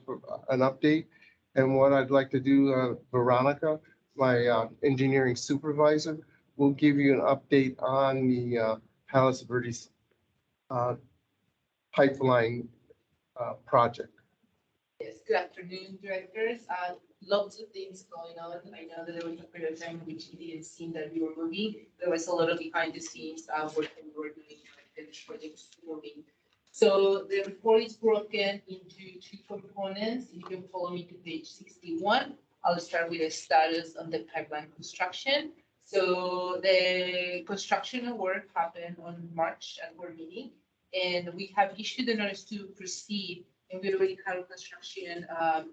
an update. And what I'd like to do, Veronica, my engineering supervisor, will give you an update on the Palos Verdes pipeline project. Yes, good afternoon, directors. Lots of things going on. I know that there was a period of time in which it didn't seem that we were moving. There was a lot of behind the scenes work that we were doing to get the projects moving. So the report is broken into 2 components. You can follow me to page 61. I'll start with the status on the pipeline construction. So the construction work happened on March at our meeting, and we have issued a notice to proceed. And we already had a construction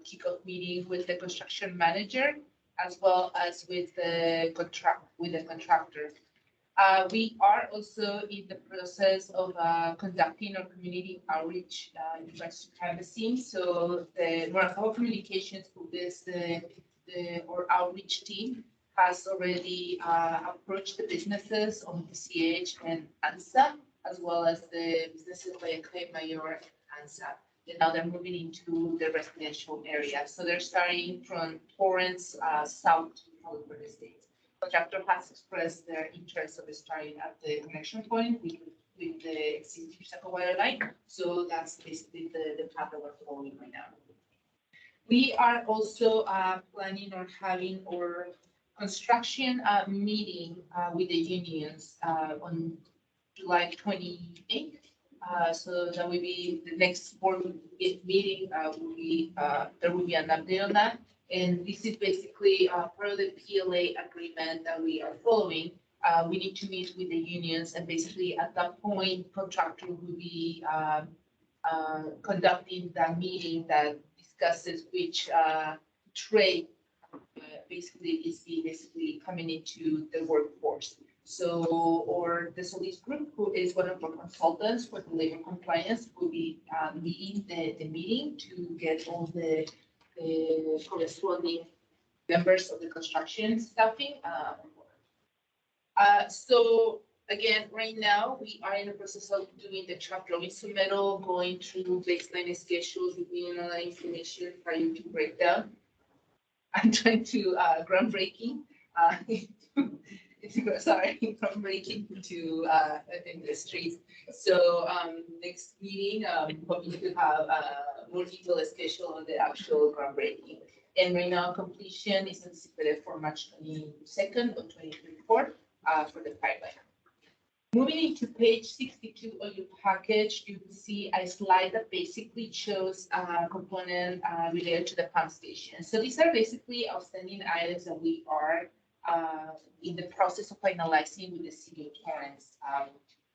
kickoff meeting with the construction manager, as well as with the contractor. We are also in the process of conducting our community outreach privacy. So the Morocco Communications, who is our outreach team, has already approached the businesses on PCH and ANSA, as well as the businesses by Mayor and ANSA. And now they're moving into the residential area. So they're starting from Torrance south to Palo Verde State. Contractor has expressed their interest of starting at the connection point with the existing Saco water line. So that's basically the path that we're following right now. We are also planning on having our construction meeting with the unions on July 28th. So that will be the next board meeting. There will be an update on that. And this is basically part of the PLA agreement that we are following. We need to meet with the unions, and basically at that point, contractor will be conducting that meeting that discusses which trade basically is basically coming into the workforce. So, or the Solis Group, who is one of our consultants for the labor compliance, will be leading the meeting to get all the corresponding members of the construction staffing. So again, right now, we are in the process of doing the chart drawing submittal, going through baseline schedules, reviewing all that information prior to breakdown. I'm trying to groundbreaking. Sorry, groundbreaking to in the streets. So next meeting, hoping to have more detailed schedule on the actual groundbreaking. And right now, completion is anticipated for March 22nd of 2024 for the pipeline. Moving into page 62 of your package, you will see a slide that basically shows a component related to the pump station. So these are basically outstanding items that we are in the process of finalizing with the city of Torrance.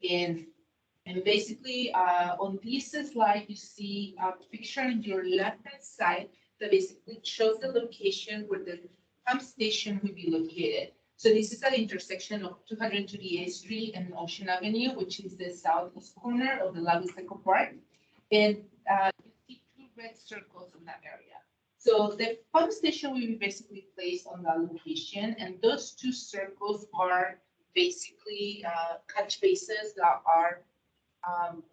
And basically on this slide, you see a picture on your left-hand side that basically shows the location where the pump station will be located. So this is an intersection of 238th Street and Ocean Avenue, which is the southeast corner of the Lagos Eco Park. And you see two red circles in that area. So the pump station will be basically placed on that location. And those two circles are basically catch basins that are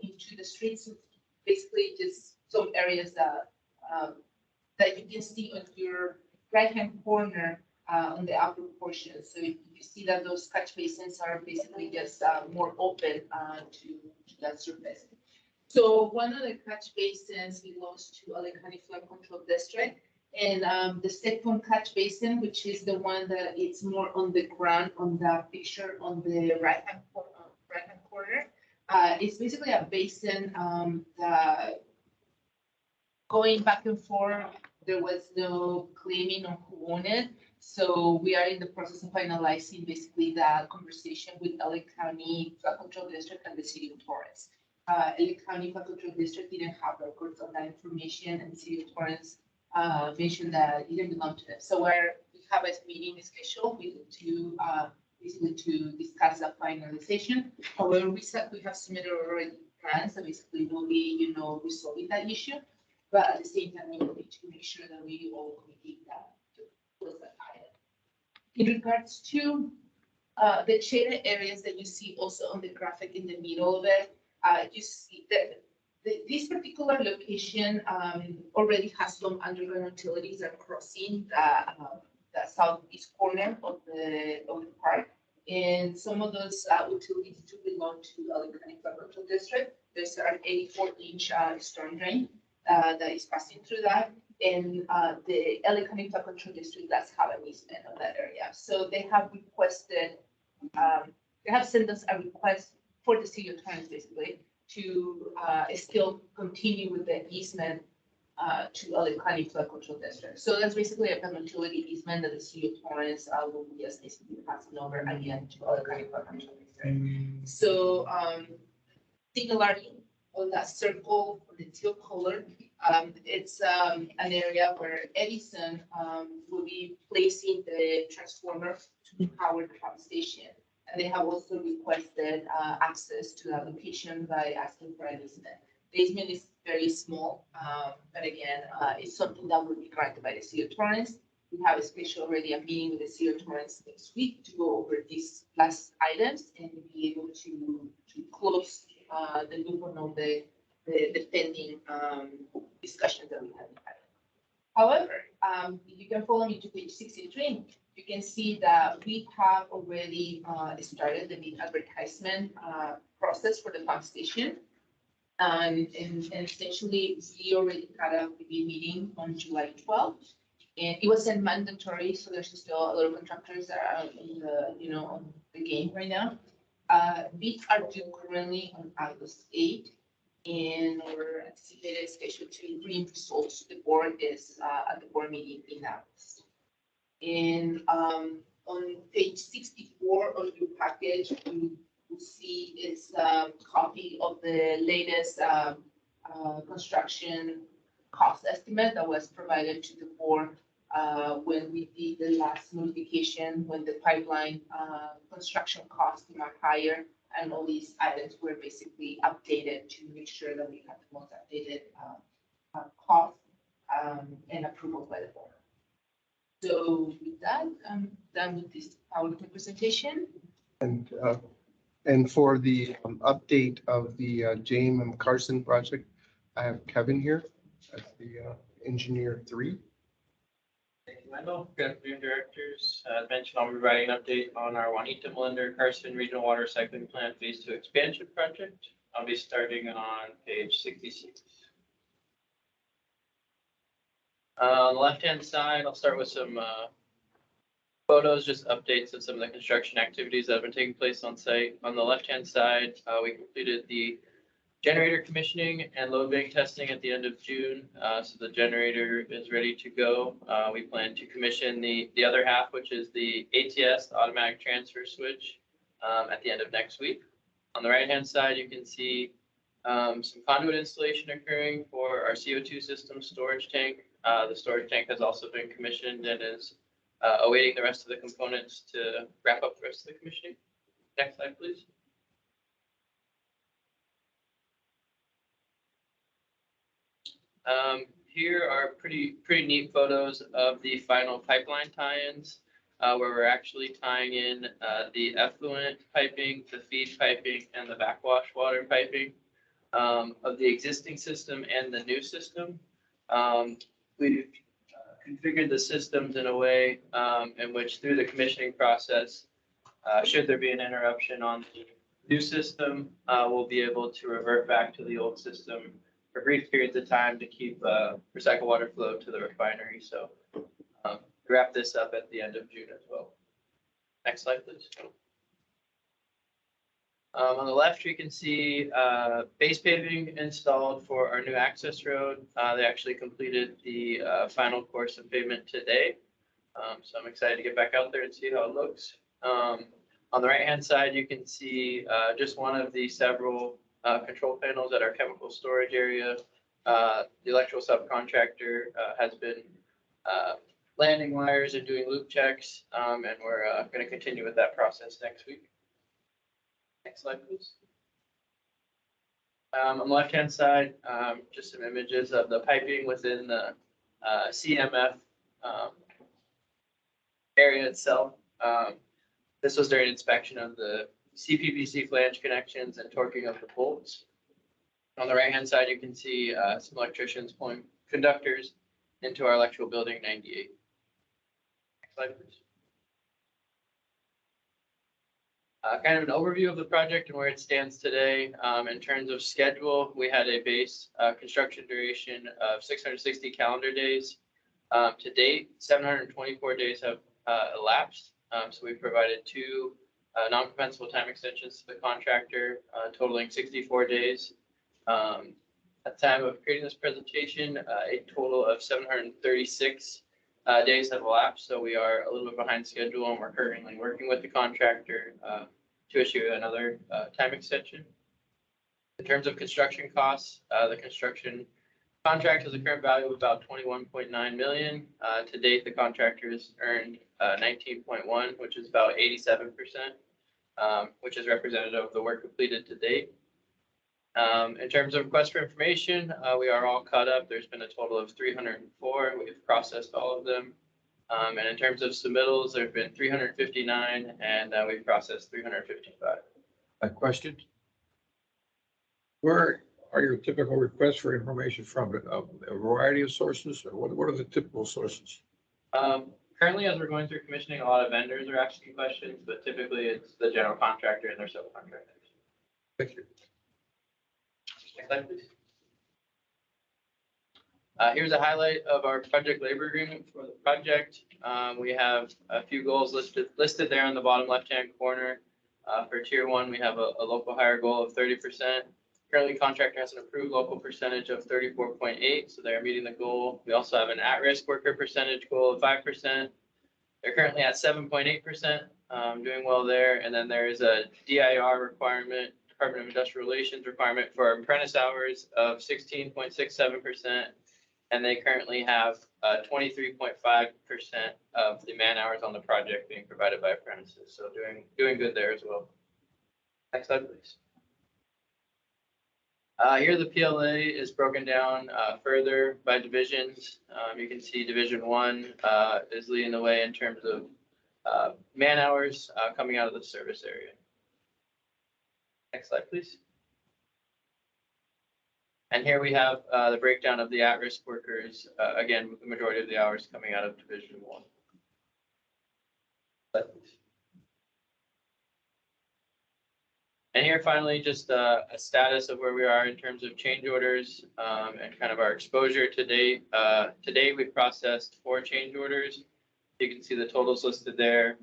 into the streets. Basically just some areas that you can see on your right-hand corner on the upper portion. So you see that those catch basins are basically just more open to that surface. So one of the catch basins belongs to Ale County Flood Control District. And the second catch basin, which is the one that it's more on the ground on the picture on the right-hand corner, it's basically a basin that going back and forth, there was no claiming on who owned it. So we are in the process of finalizing basically the conversation with LA County Flood Control District and the City of Torrance. LA County Flood Control District didn't have records on that information, and the City of Torrance mentioned that it didn't belong to them. So we have a meeting scheduled to basically to discuss that finalization. However, we have submitted already plans that basically will be, resolving that issue. But at the same time, we need to make sure that we all complete that to close that item. In regards to the shaded areas that you see also on the graphic in the middle of it, you see that this particular location already has some underground utilities that are crossing the southeast corner of the park. And some of those utilities do belong to the LA County Flood Control District. There's an 84-inch storm drain that is passing through that. And the LA County Flood Control District does have an easement of that area. So they have requested, they have sent us a request for the City of Torrance basically to still continue with the easement to LA County Flood Control District. So that's basically a utility easement that the City of Torrance will be just basically passing over again to LA County Flood Control District. So similarly, on that circle, on the teal color, it's an area where Edison will be placing the transformer to power the pump station. And they have also requested access to that location by asking for an easement. The easement is very small, but again, it's something that will be granted by the City of Torrance. We have a special already a meeting with the City of Torrance next week to go over these last items and be able to close the loop on all the pending discussions that we have had. However, if you can follow me to page 63, you can see that we have already started the big advertisement process for the pump station. And essentially, we already had a review meeting on July 12th. And it wasn't mandatory, so there's still a lot of contractors that are in the, on the game right now. Bids are due currently on August 8th, and our anticipated schedule to bring results to the board is at the board meeting in August. And on page 64 of your package, you will see is a copy of the latest construction cost estimate that was provided to the board when we did the last notification, when the pipeline construction costs came out higher. And all these items were basically updated to make sure that we have the most updated cost and approval by the board. So with that, I'm done with this PowerPoint presentation. And for the update of the James and Carson project, I have Kevin here as the engineer 3. Thank you, Wendell. Good afternoon, directors. As mentioned, I'll be providing an update on our Juanita Molinder Carson Regional Water Recycling Plant Phase 2 expansion project. I'll be starting on page 66. On the left-hand side, I'll start with some photos, just updates of some of the construction activities that have been taking place on site. On the left-hand side, we completed the generator commissioning and load bank testing at the end of June. So the generator is ready to go. We plan to commission the other half, which is the ATS, the automatic transfer switch, at the end of next week. On the right-hand side, you can see some conduit installation occurring for our CO2 system storage tank. The storage tank has also been commissioned and is awaiting the rest of the components to wrap up the rest of the commissioning. Next slide, please. Here are pretty neat photos of the final pipeline tie-ins, where we're actually tying in the effluent piping, the feed piping, and the backwash water piping of the existing system and the new system. We've configured the systems in a way in which, through the commissioning process, should there be an interruption on the new system, we'll be able to revert back to the old system for brief periods of time to keep recycled water flow to the refinery. So wrap this up at the end of June as well. Next slide, please. On the left, you can see base paving installed for our new access road. They actually completed the final course of pavement today. So I'm excited to get back out there and see how it looks. On the right-hand side, you can see just one of the several control panels at our chemical storage area. The electrical subcontractor has been landing wires and doing loop checks, and we're going to continue with that process next week. Next slide, please. On the left-hand side, just some images of the piping within the CMF area itself. This was during inspection of the CPVC flange connections and torquing of the bolts. On the right-hand side, you can see some electricians pulling conductors into our electrical building 98. Next slide, please. Kind of an overview of the project and where it stands today. In terms of schedule, we had a base construction duration of 660 calendar days. To date, 724 days have elapsed. So we've provided 2 non-compensable time extensions to the contractor, totaling 64 days. At the time of creating this presentation, a total of 736 days have elapsed, so we are a little bit behind schedule, and we're currently working with the contractor to issue another time extension. In terms of construction costs, the construction contract has a current value of about $21.9 million. To date, the contractor has earned 19.1, which is about 87%, which is representative of the work completed to date. In terms of requests for information, we are all caught up. There's been a total of 304. We've processed all of them. And in terms of submittals, there have been 359, and we've processed 355. A question? Where are your typical requests for information from? A variety of sources, or what are the typical sources? Currently, as we're going through commissioning, a lot of vendors are asking questions, but typically it's the general contractor and their subcontractors. Thank you. Next slide, please. Here's a highlight of our project labor agreement for the project. We have a few goals listed there in the bottom left-hand corner. For tier 1, we have a local hire goal of 30%. Currently, contractor has an approved local percentage of 34.8, so they're meeting the goal. We also have an at-risk worker percentage goal of 5%. They're currently at 7.8%, doing well there. And then there is a DIR requirement Department of Industrial Relations requirement for apprentice hours of 16.67%. And they currently have 23.5% of the man hours on the project being provided by apprentices. So doing good there as well. Next slide, please. Here the PLA is broken down further by divisions. You can see Division 1 is leading the way in terms of man hours coming out of the service area. Next slide, please. And here we have the breakdown of the at-risk workers, again, with the majority of the hours coming out of Division 1. Slide, please. And here finally, just a status of where we are in terms of change orders and kind of our exposure to date. Today, we've processed 4 change orders. You can see the totals listed there.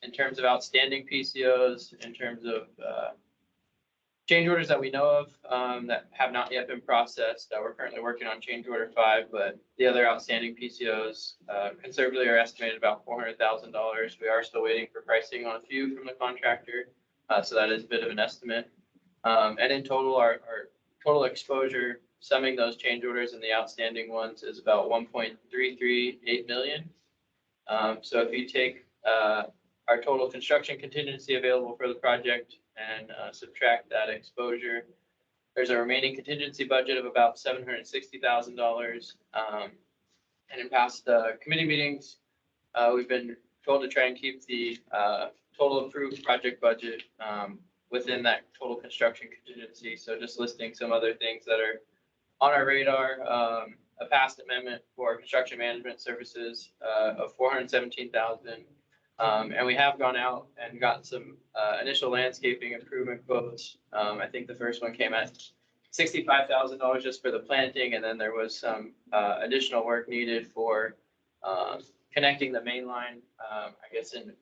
In terms of outstanding PCOs, in terms of change orders that we know of that have not yet been processed, we're currently working on change order 5, but the other outstanding PCOs conservatively are estimated about $400,000. We are still waiting for pricing on a few from the contractor. So that is a bit of an estimate. And in total, our total exposure, summing those change orders and the outstanding ones, is about 1.338 million. So if you take our total construction contingency available for the project and subtract that exposure, there's a remaining contingency budget of about $760,000. And in past committee meetings, we've been told to try and keep the total approved project budget within that total construction contingency. So just listing some other things that are on our radar. A past amendment for construction management services of $417,000. And we have gone out and gotten some initial landscaping improvement quotes. I think the first one came at $65,000 just for the planting, and then there was some additional work needed for connecting the main line. I guess in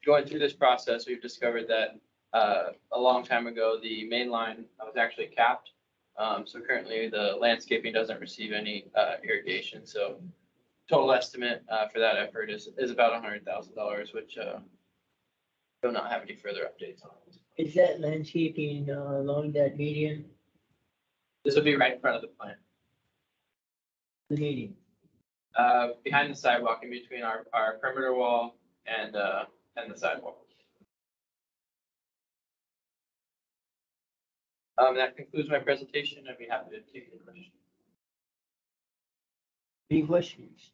going through this process, we've discovered that a long time ago, the main line was actually capped. So currently the landscaping doesn't receive any irrigation. So total estimate for that effort is about $100,000, which do not have any further updates on. Is that landscaping along that median, This would be right in front of the plant, the median? behind the sidewalk in between our perimeter wall and the sidewalk. That concludes my presentation. I'd be happy to take your questions. Any questions?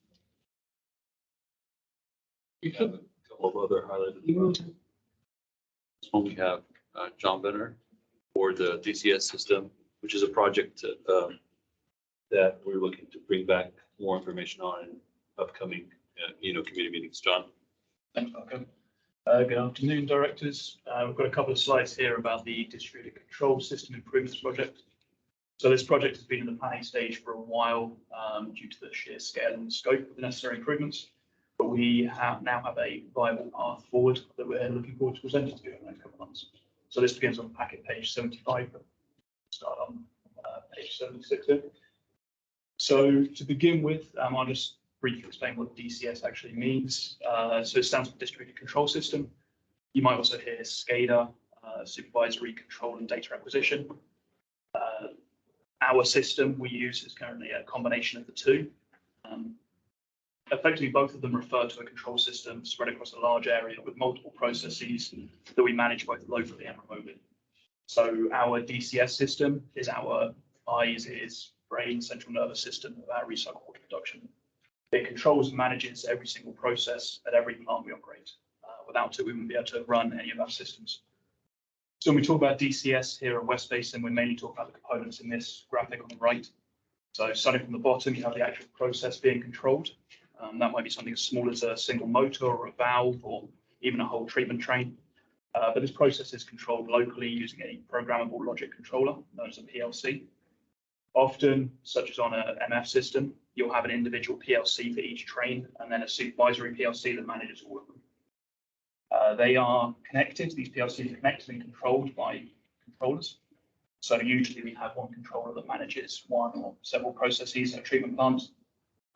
We have a couple of other highlighted projects. This one we have John Benner for the DCS system, which is a project that we're looking to bring back more information on in upcoming, committee meetings. John. Thanks, Malcolm. Good afternoon, directors. We've got a couple of slides here about the distributed control system improvements project. So this project has been in the planning stage for a while due to the sheer scale and scope of the necessary improvements. But we now have a viable path forward that we're looking forward to presenting to you in the next couple of months. So this begins on packet page 75. Start on page 76 here. So to begin with, I'll just briefly explain what DCS actually means. So it stands for Distributed Control System. You might also hear SCADA, Supervisory Control and Data Acquisition. Our system we use is currently a combination of the two. Effectively, both of them refer to a control system spread across a large area with multiple processes that we manage both locally and remotely. So our DCS system is our eyes, ears, brain, central nervous system of our recycled water production. It controls and manages every single process at every plant we operate. Without it, we wouldn't be able to run any of our systems. So when we talk about DCS here at West Basin, we're mainly talking about the components in this graphic on the right. So starting from the bottom, you have the actual process being controlled. That might be something as small as a single motor or a valve or even a whole treatment train. But this process is controlled locally using a programmable logic controller known as a PLC. Often, such as on an MF system, you'll have an individual PLC for each train and then a supervisory PLC that manages all of them. They are connected, these PLCs are connected and controlled by controllers. So usually we have one controller that manages one or several processes at a treatment plant.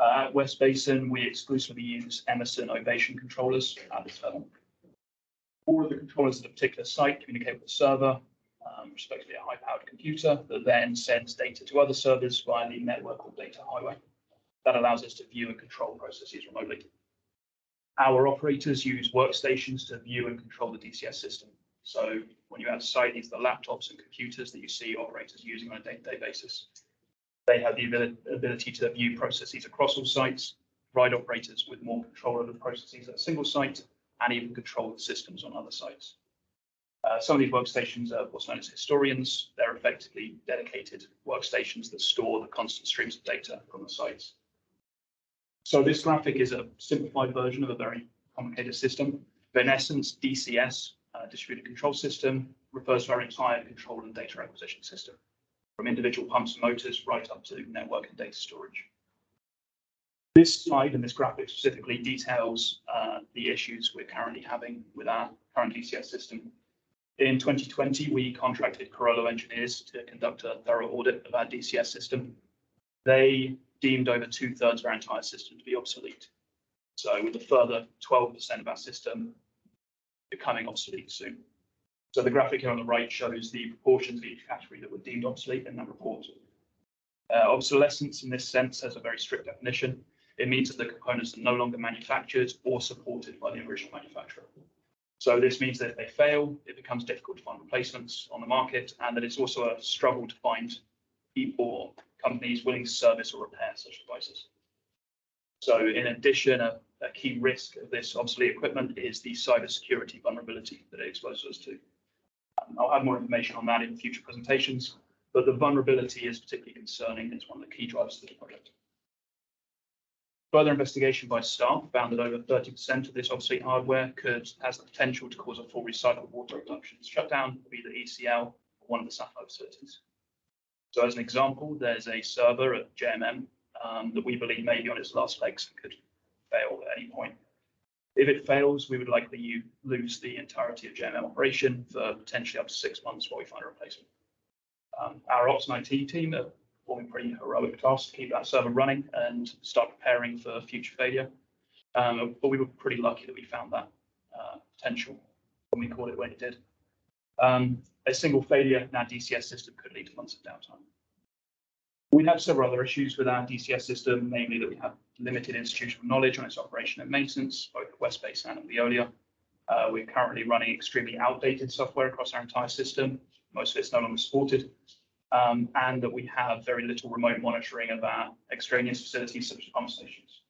At West Basin, we exclusively use Emerson Ovation controllers at this level. All of the controllers at a particular site communicate with the server, respectively a high-powered computer that then sends data to other servers via the network or data highway. That allows us to view and control processes remotely. Our operators use workstations to view and control the DCS system. So when you're at a site, these are the laptops and computers that you see operators using on a day-to-day basis. They have the ability to view processes across all sites, provide operators with more control over the processes at a single site, and even control the systems on other sites. Some of these workstations are what's known as historians. They're effectively dedicated workstations that store the constant streams of data from the sites. So this graphic is a simplified version of a very complicated system. But in essence, DCS, distributed control system, refers to our entire control and data acquisition system, from individual pumps and motors right up to network and data storage. This slide and this graphic specifically details the issues we're currently having with our current DCS system. In 2020, we contracted Carollo engineers to conduct a thorough audit of our DCS system. They deemed over 2/3 of our entire system to be obsolete. So with a further 12% of our system becoming obsolete soon. So the graphic here on the right shows the proportions of each category that were deemed obsolete in that report. Obsolescence in this sense has a very strict definition. It means that the components are no longer manufactured or supported by the original manufacturer. So this means that if they fail, it becomes difficult to find replacements on the market, and that it's also a struggle to find people or companies willing to service or repair such devices. So in addition, a key risk of this obsolete equipment is the cybersecurity vulnerability that it exposes us to. I'll have more information on that in future presentations, but the vulnerability is particularly concerning. It's one of the key drivers of the project. Further investigation by staff found that over 30% of this obsolete hardware has the potential to cause a full recycled water reduction shutdown of either ECL or one of the satellite facilities. So as an example, there's a server at JMM that we believe may be on its last legs and could fail at any point. If it fails, we would likely lose the entirety of JMM operation for potentially up to 6 months while we find a replacement. Our ops and IT team are performing pretty heroic tasks to keep that server running and start preparing for future failure. But we were pretty lucky that we found that potential when we caught it when it did. A single failure in our DCS system could lead to months of downtime. We have several other issues with our DCS system, namely that we have limited institutional knowledge on its operation and maintenance, both at West Basin and at Veolia. We're currently running extremely outdated software across our entire system. Most of it's no longer supported. And that we have very little remote monitoring of our extraneous facilities such as pump stations.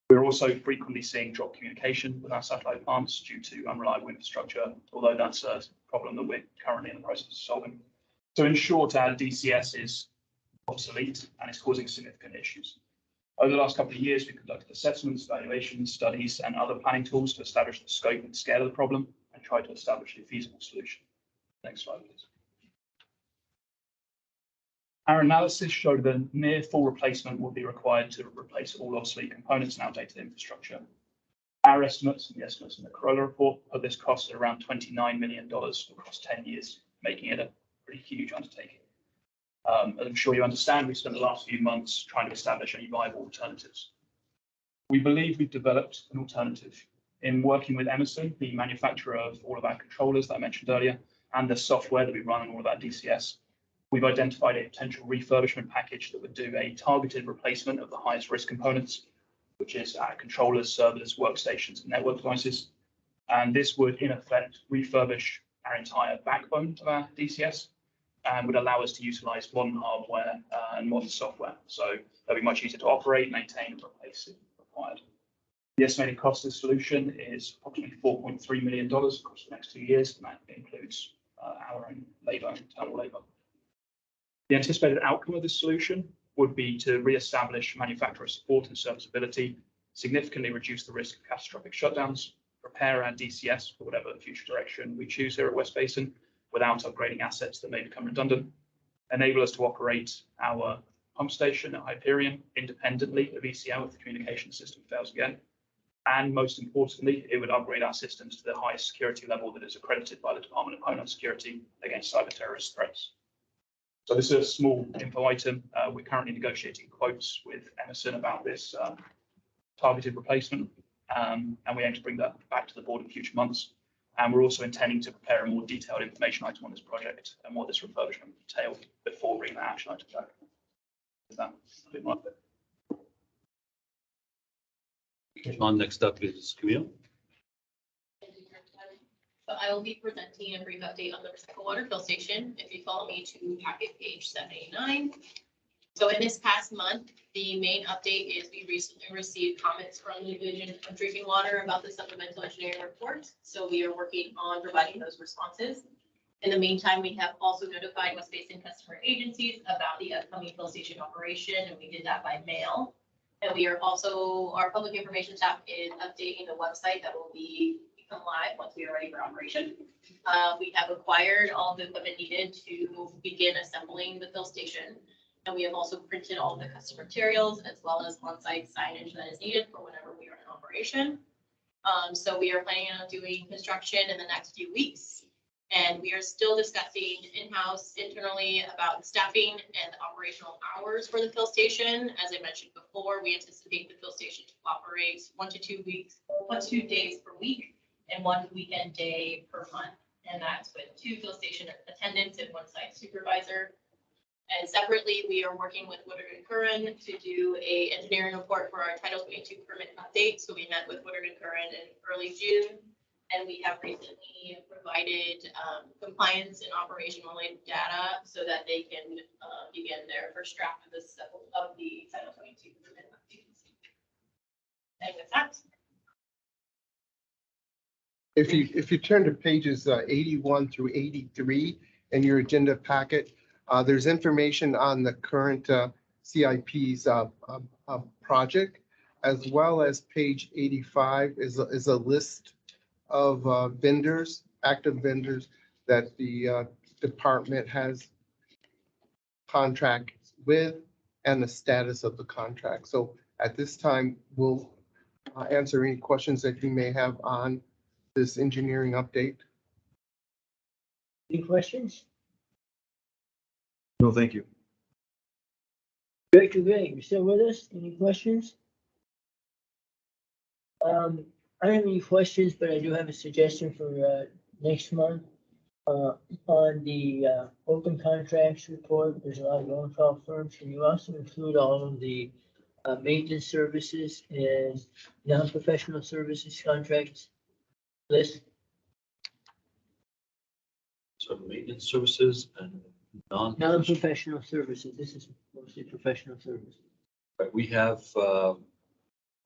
We're also frequently seeing drop communication with our satellite plants due to unreliable infrastructure, although that's a problem that we're currently in the process of solving. So in short, our DCS is obsolete and it's causing significant issues. Over the last couple of years, we've conducted assessments, evaluations, studies, and other planning tools to establish the scope and scale of the problem and try to establish a feasible solution. Next slide, please. Our analysis showed that near full replacement would be required to replace all obsolete components and outdated infrastructure. Our estimates and the estimates in the Carollo report put this cost at around $29 million across 10 years, making it a pretty huge undertaking. As I'm sure you understand, we spent the last few months trying to establish any viable alternatives. We believe we've developed an alternative. In working with Emerson, the manufacturer of all of our controllers that I mentioned earlier, and the software that we run on all of our DCS, we've identified a potential refurbishment package that would do a targeted replacement of the highest risk components, which is our controllers, servers, workstations, and network devices. And this would, in effect, refurbish our entire backbone of our DCS and would allow us to utilize modern hardware and modern software. So that'll be much easier to operate, maintain, and replace if required. The estimated cost of the solution is approximately $4.3 million across the next 2 years, and that includes our own labor, internal labor. The anticipated outcome of this solution would be to re-establish manufacturer support and serviceability, significantly reduce the risk of catastrophic shutdowns, prepare our DCS for whatever future direction we choose here at West Basin without upgrading assets that may become redundant, enable us to operate our pump station at Hyperion independently of ECL if the communication system fails again. And most importantly, it would upgrade our systems to the highest security level that is accredited by the Department of Homeland Security against cyber terrorist threats. So this is a small info item. We're currently negotiating quotes with Emerson about this targeted replacement, and we aim to bring that back to the board in future months. And we're also intending to prepare a more detailed information item on this project and what this refurbishment will entail before bringing that action item back. Is that a bit more? On next up is Camille. So I will be presenting a brief update on the recycled water fill station. If you follow me to packet page 789. So in this past month, the main update is we recently received comments from the Division of Drinking Water about the supplemental engineering report. So we are working on providing those responses. In the meantime, we have also notified West Basin customer agencies about the upcoming fill station operation, and we did that by mail. And we are also, our public information staff is updating the website that will become live once we are ready for operation. We have acquired all the equipment needed to begin assembling the fill station. And we have also printed all the custom materials as well as on-site signage that is needed for whenever we are in operation. So we are planning on doing construction in the next few weeks. And we are still discussing in-house internally about staffing and operational hours for the fill station. As I mentioned before, we anticipate the fill station to operate 1 to 2 days per week and 1 weekend day per month. And that's with 2 fill station attendants and 1 site supervisor. And separately, we are working with Woodard and Curran to do a engineering report for our Title 22 permit update. So we met with Woodard and Curran in early June, and we have recently provided compliance and operation related data so that they can begin their first draft of the Title 22 permit update. And with that, If you turn to pages 81 through 83 in your agenda packet, there's information on the current CIP's project, as well as page 85 is a list of vendors, active vendors that the department has contracts with and the status of the contract. So at this time, we'll answer any questions that you may have on this engineering update. Any questions? No, thank you. Director Gray, you still with us? Any questions? I don't have any questions, but I do have a suggestion for next month. On the open contracts report, there's a lot of on-call firms. Can you also include all of the maintenance services and non-professional services contracts list? So maintenance services and Non-professional services. This is mostly professional services. Right, we have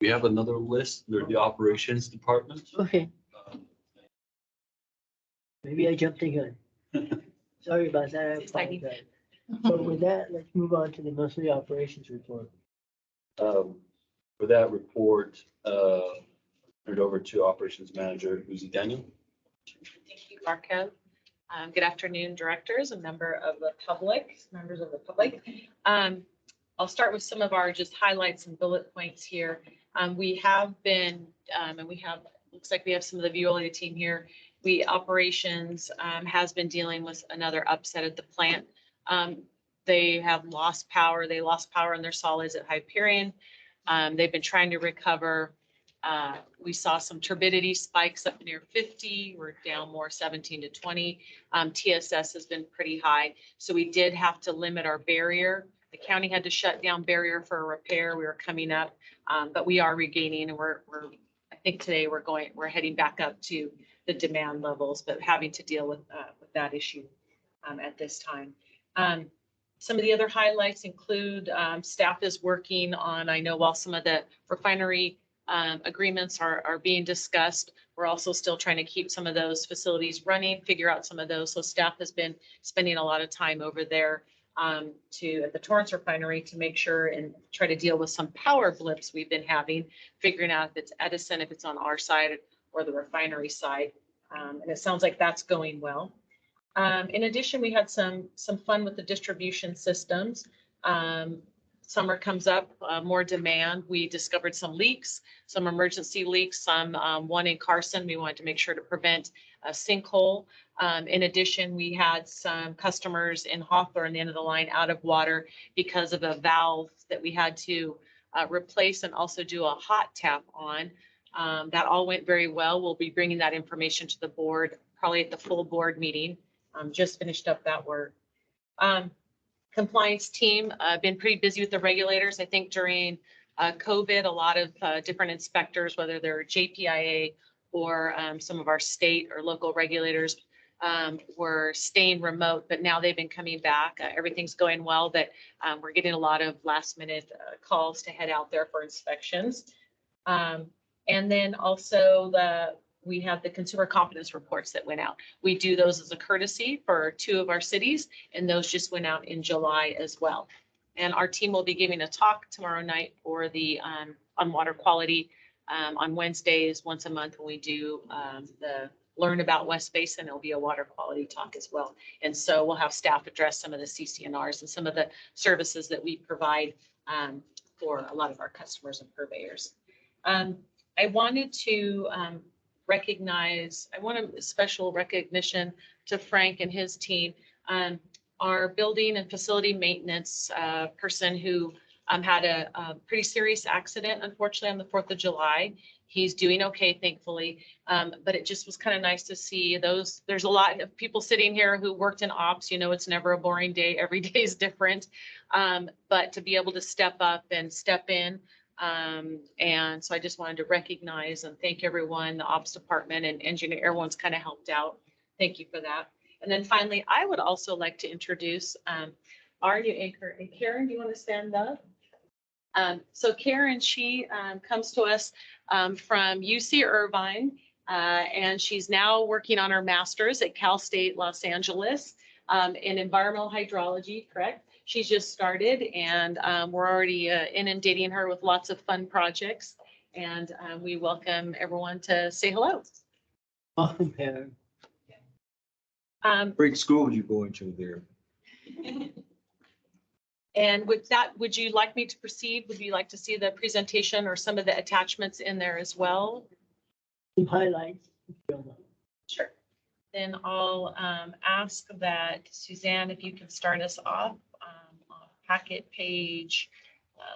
another list. They're the operations department. Okay, maybe I jumped the gun. Sorry about that. I apologize. So with that, let's move on to the monthly operations report. For that report, turn it over to operations manager Uzi Daniel. Thank you, Barkev. Good afternoon, directors and members of the public. I'll start with some of our just highlights and bullet points here. We have been, and we have, looks like we have some of the Veolia team here. Operations has been dealing with another upset at the plant. They have lost power. They lost power in their solids at Hyperion. They've been trying to recover. We saw some turbidity spikes up near 50. We're down more 17 to 20. TSS has been pretty high. So we did have to limit our barrier. The county had to shut down barrier for a repair. We were coming up, but we are regaining, and I think today we're heading back up to the demand levels, but having to deal with that issue at this time. Some of the other highlights include staff is working on, I know while some of the refinery agreements are being discussed, we're also still trying to keep some of those facilities running, figure out some of those. So staff has been spending a lot of time over there at the Torrance refinery to make sure and try to deal with some power blips we've been having, figuring out if it's Edison, if it's on our side or the refinery side. And it sounds like that's going well. In addition, we had some fun with the distribution systems. Summer comes up, more demand. We discovered some leaks, some emergency leaks, one in Carson. We wanted to make sure to prevent a sinkhole. In addition, we had some customers in Hawthorne, the end of the line, out of water because of a valve that we had to replace and also do a hot tap on. That all went very well. We'll be bringing that information to the board, probably at the full board meeting. Just finished up that work. Compliance team, been pretty busy with the regulators. I think during COVID, a lot of different inspectors, whether they're JPIA or some of our state or local regulators, were staying remote, but now they've been coming back. Everything's going well, but we're getting a lot of last minute calls to head out there for inspections. And then also we have the consumer confidence reports that went out. We do those as a courtesy for 2 of our cities, and those just went out in July as well. And our team will be giving a talk tomorrow night for the on water quality on Wednesdays, once a month when we do the Learn About West Basin. It'll be a water quality talk as well. And so we'll have staff address some of the CCNRs and some of the services that we provide for a lot of our customers and purveyors. I wanted to recognize, I want a special recognition to Frank and his team. Our building and facility maintenance person who had a pretty serious accident, unfortunately, on the 4th of July. He's doing okay, thankfully. But it just was kind of nice to see those. There's a lot of people sitting here who worked in ops. You know, it's never a boring day. Every day is different. But to be able to step up and step in. And so I just wanted to recognize and thank everyone, the ops department and engineer, everyone's kind of helped out. Thank you for that. And then finally, I would also like to introduce our new anchor. And Karen, do you want to stand up? So Karen, she comes to us from UC Irvine, and she's now working on her master's at Cal State Los Angeles in environmental hydrology, correct? She's just started, and we're already inundating her with lots of fun projects. And we welcome everyone to say hello. Welcome, Karen. Great school you going to there. And with that, would you like me to proceed? Would you like to see the presentation or some of the attachments in there as well? Some highlights. Sure. Then I'll ask that Suzanne, if you can start us off on packet page,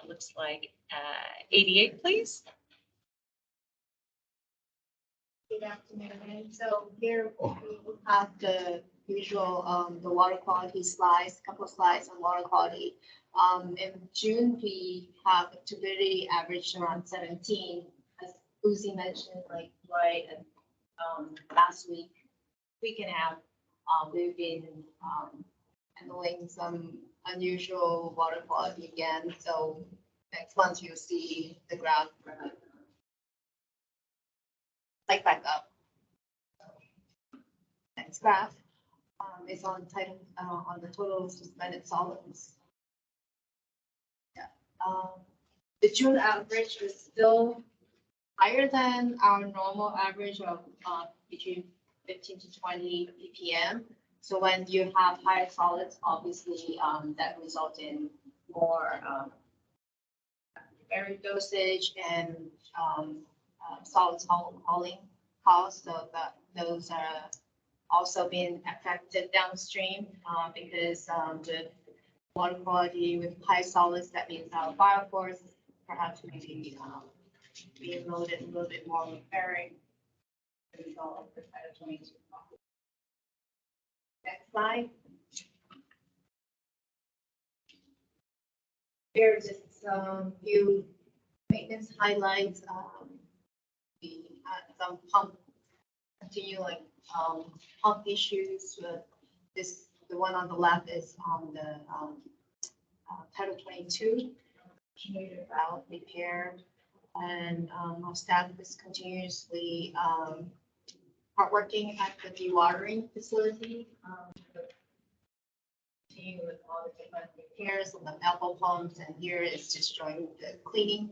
looks like 88, please. Good afternoon. So here we have the usual, the water quality slides, couple of slides on water quality. In June, we have the turbidity averaged around 17, as Uzi mentioned, like right last week and a half, we've been handling some unusual water quality again. So next month you'll see the graph like back up. Next graph is on title on the total suspended solids. Yeah. The June average is still higher than our normal average of between 15 to 20 ppm. So when you have higher solids, obviously that results in more air dosage and solids hauling costs. So that those are also being affected downstream because the water quality with high solids, that means our biofores perhaps maybe being loaded a little bit more repairing the result of the Title 22. Next slide. Here's just some few maintenance highlights. We had some continuing pump issues with this. The one on the left is on the Title 22 valve repair, and our staff is continuously working at the dewatering facility. With all the different repairs on the elbow pumps, and here is just showing the cleaning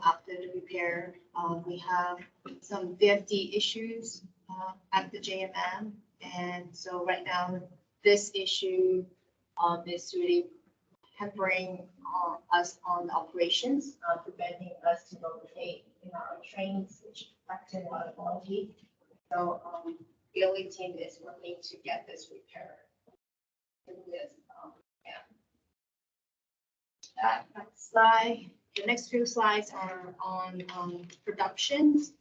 after the repair. We have some VFD issues at the JMM, and so right now this issue is really hampering us on operations, preventing us to locate in our trains, which affecting water quality. So the OE team is working to get this repaired. This, yeah. Next slide The next few slides are on productions.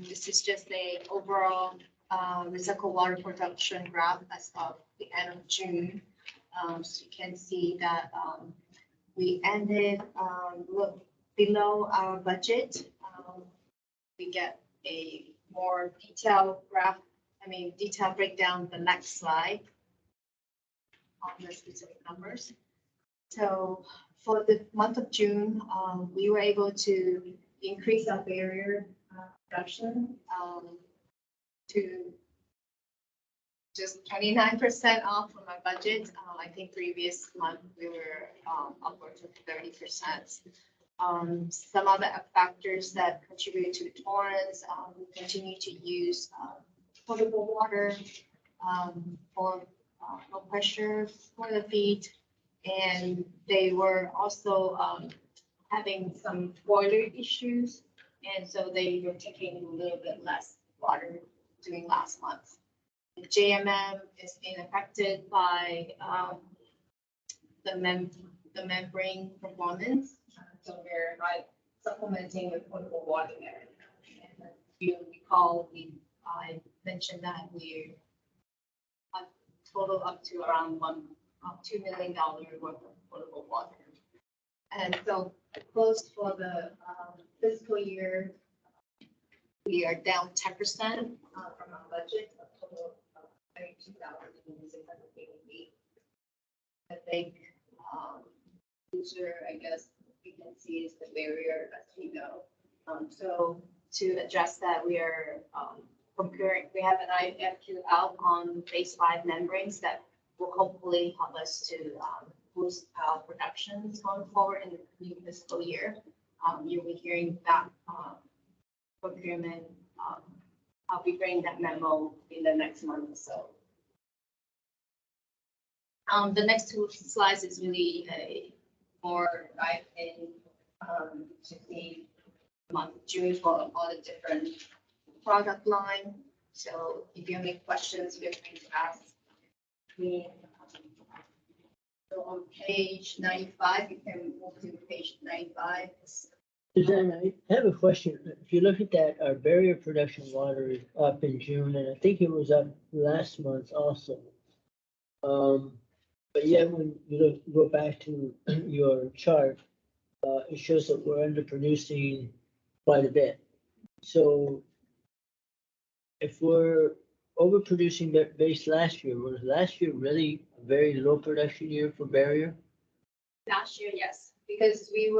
This is just a overall recycled water production graph as of the end of June. So you can see that we ended below our budget. We get a more detailed graph, detailed breakdown the next slide on the specific numbers. So for the month of June, we were able to increase our barrier production to just 29% off from our budget. I think previous month we were upwards of 30%. Some other factors that contribute to tolerance, we continue to use potable water for low pressure for the feed. And they were also having some boiler issues. And so they were taking a little bit less water during last month. The JMM is being affected by the membrane performance. So we're supplementing with potable water there. And if you recall, I mentioned that we total up to around $2 million worth of potable water. And so close for the fiscal year, we are down 10% from our budget of total of 32,688. I think user, I guess we can see is the barrier as we go. So to address that, we are procuring. We have an IFQ out on phase 5 membranes that will hopefully help us to boost our productions going forward in the new fiscal year. You'll be hearing that procurement. I'll be bringing that memo in the next month or so. The next 2 slides is really a more dive in to the month of June for all the different product line. So if you have any questions, feel free to ask me. So on page 95, you can move to page 95. Suzanne, I have a question. If you look at that, our barrier production water is up in June, and I think it was up last month also. But yet when you go back to your chart, it shows that we're underproducing quite a bit. So if we're overproducing base last year, was last year really a very low production year for barrier? Last year, yes, because we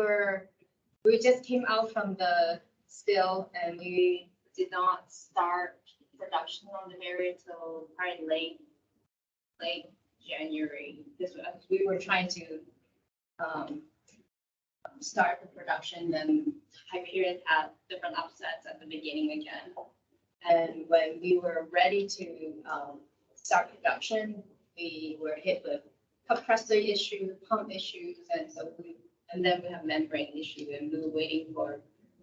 just came out from the spill and we did not start production on the barrier until probably late January. We were trying to start the production, and Hyperion had different upsets at the beginning again. And when we were ready to start production, we were hit with compressor issue, pump issues, and then we have membrane issue, and we were waiting for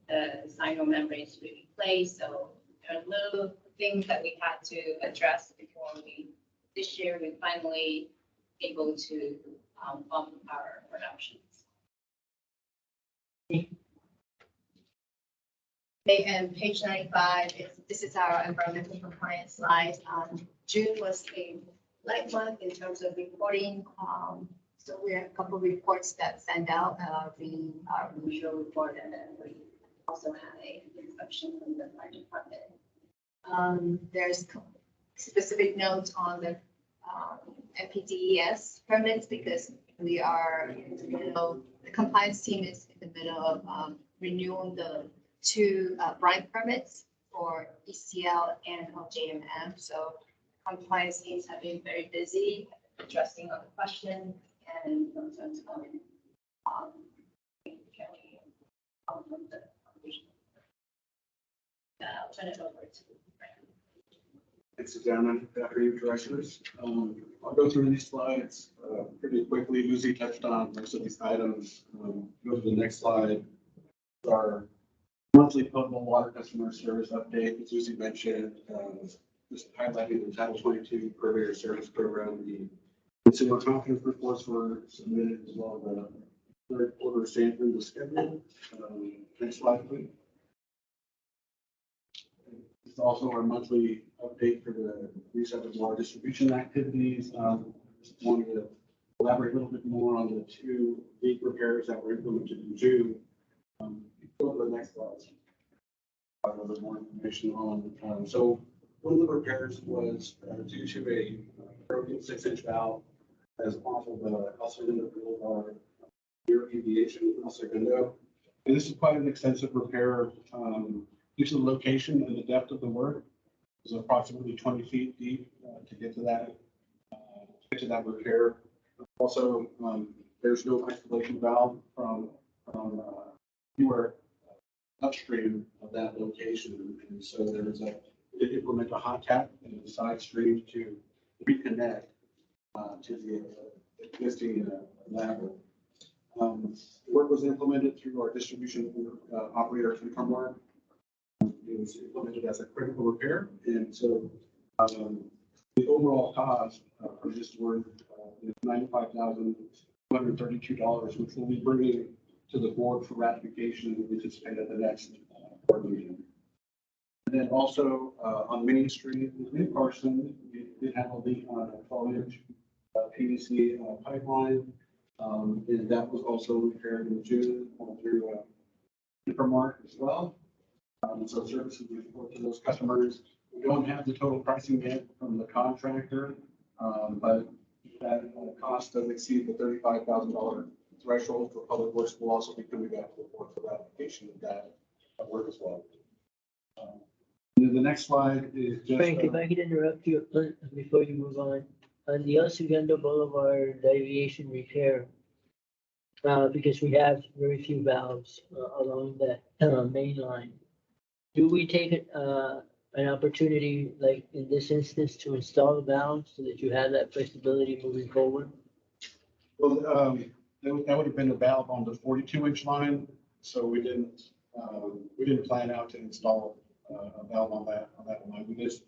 the sino membranes to be replaced. So there are little things that we had to address before this year we finally able to bump our productions. Okay, and page 95, this is our environmental compliance slide. June was a light month in terms of reporting. So we have a couple of reports that send out our usual report, and then we also have a inspection from the fire department. There's specific notes on the NPDES permits because we are in the middle. The compliance team is in the middle of renewing the 2 brine permits for ECL and JMM. So compliance teams have been very busy addressing all the questions and sometimes coming. I'll turn it over to Brandon. Thanks, Susanna. Good afternoon, directors. I'll go through these slides pretty quickly. Lucy touched on most of these items. Go to the next slide. Our monthly potable water customer service update, as Lucy mentioned, just highlighting the Title 22 Purveyor Service Program. The consumer confidence reports were submitted as well as third quarter standard was scheduled. Next slide, please. It's also our monthly update for the reset of water distribution activities. Just wanted to elaborate a little bit more on the two leak repairs that were implemented in June. Go to the next slide. A little bit more information on. So one of the repairs was due to a broken 6-inch valve as off of the El Segundo Boulevard near aviation El Segundo. And this is quite an extensive repair. Due to the location and the depth of the work, it was approximately 20 feet deep to get to that repair. Also, there's no isolation valve from anywhere upstream of that location, and so there's to implement a hot tap in the side stream to reconnect to the existing lateral. Work was implemented through our distribution operator income work. It was implemented as a critical repair, and so the overall cost for this work is $95,232, which we'll be bringing to the board for ratification and anticipate at the next board meeting. And then also on Main Street in Carson, we did have a leak on a 12-inch PVC pipeline, and that was also repaired in June through Intermark as well. So services we report to those customers. We don't have the total pricing yet from the contractor, but that cost does exceed the $35,000 threshold for public works. Will also be coming back to the board for ratification of that work as well. And then the next slide is just. Frank, if I could interrupt you before you move on the El Segundo Boulevard aviation repair, because we have very few valves along that main line. Do we take an opportunity, like in this instance, to install the valves so that you have that flexibility moving forward? Well, that would have been a valve on the 42-inch line, so we didn't plan out to install a valve on that line. We just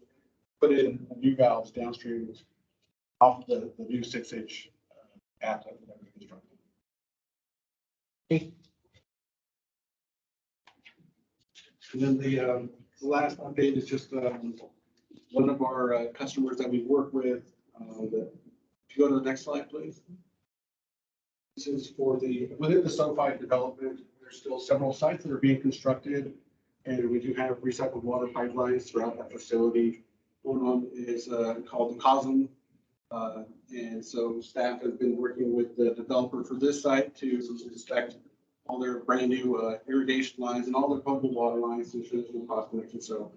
put in new valves downstream off the new 6-inch path that we constructed. And then the last update is just one of our customers that we work with. If you go to the next slide, please. This is for within the SoFi development, there's still several sites that are being constructed, and we do have recycled water pipelines throughout that facility. One is called the COSM. And so staff has been working with the developer for this site to inspect all their brand new irrigation lines and all their potable water lines to ensure there's no cross connection. So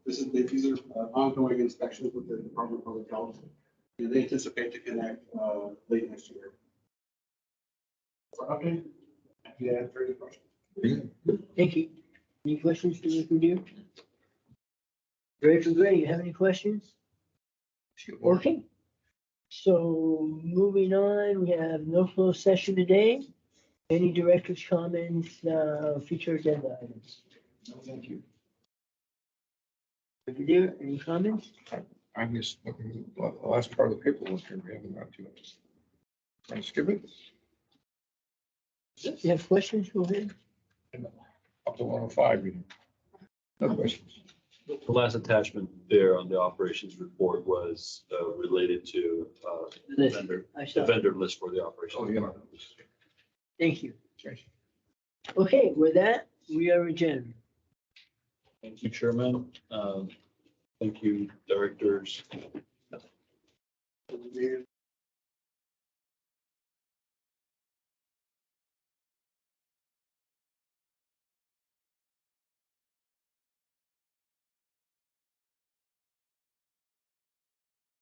these are ongoing inspections with the Department of Public Health, and they anticipate to connect late next year. Okay. Happy to answer any questions. Thank you. Any questions to Mr. Deere? Director Gray, you have any questions? Okay. So moving on, we have no closed session today. Any director's comments, future agenda items? No, thank you. Mr. Deere, any comments? I'm just looking at the last part of the paperwork here. We haven't got to it. Can I skip it? You have questions? Go ahead. Up to 105, no questions. The last attachment there on the operations report was related to the vendor list for the operation. Oh, yeah. Thank you. Okay, with that, we are adjourned. Thank you, Chairman. Thank you, directors.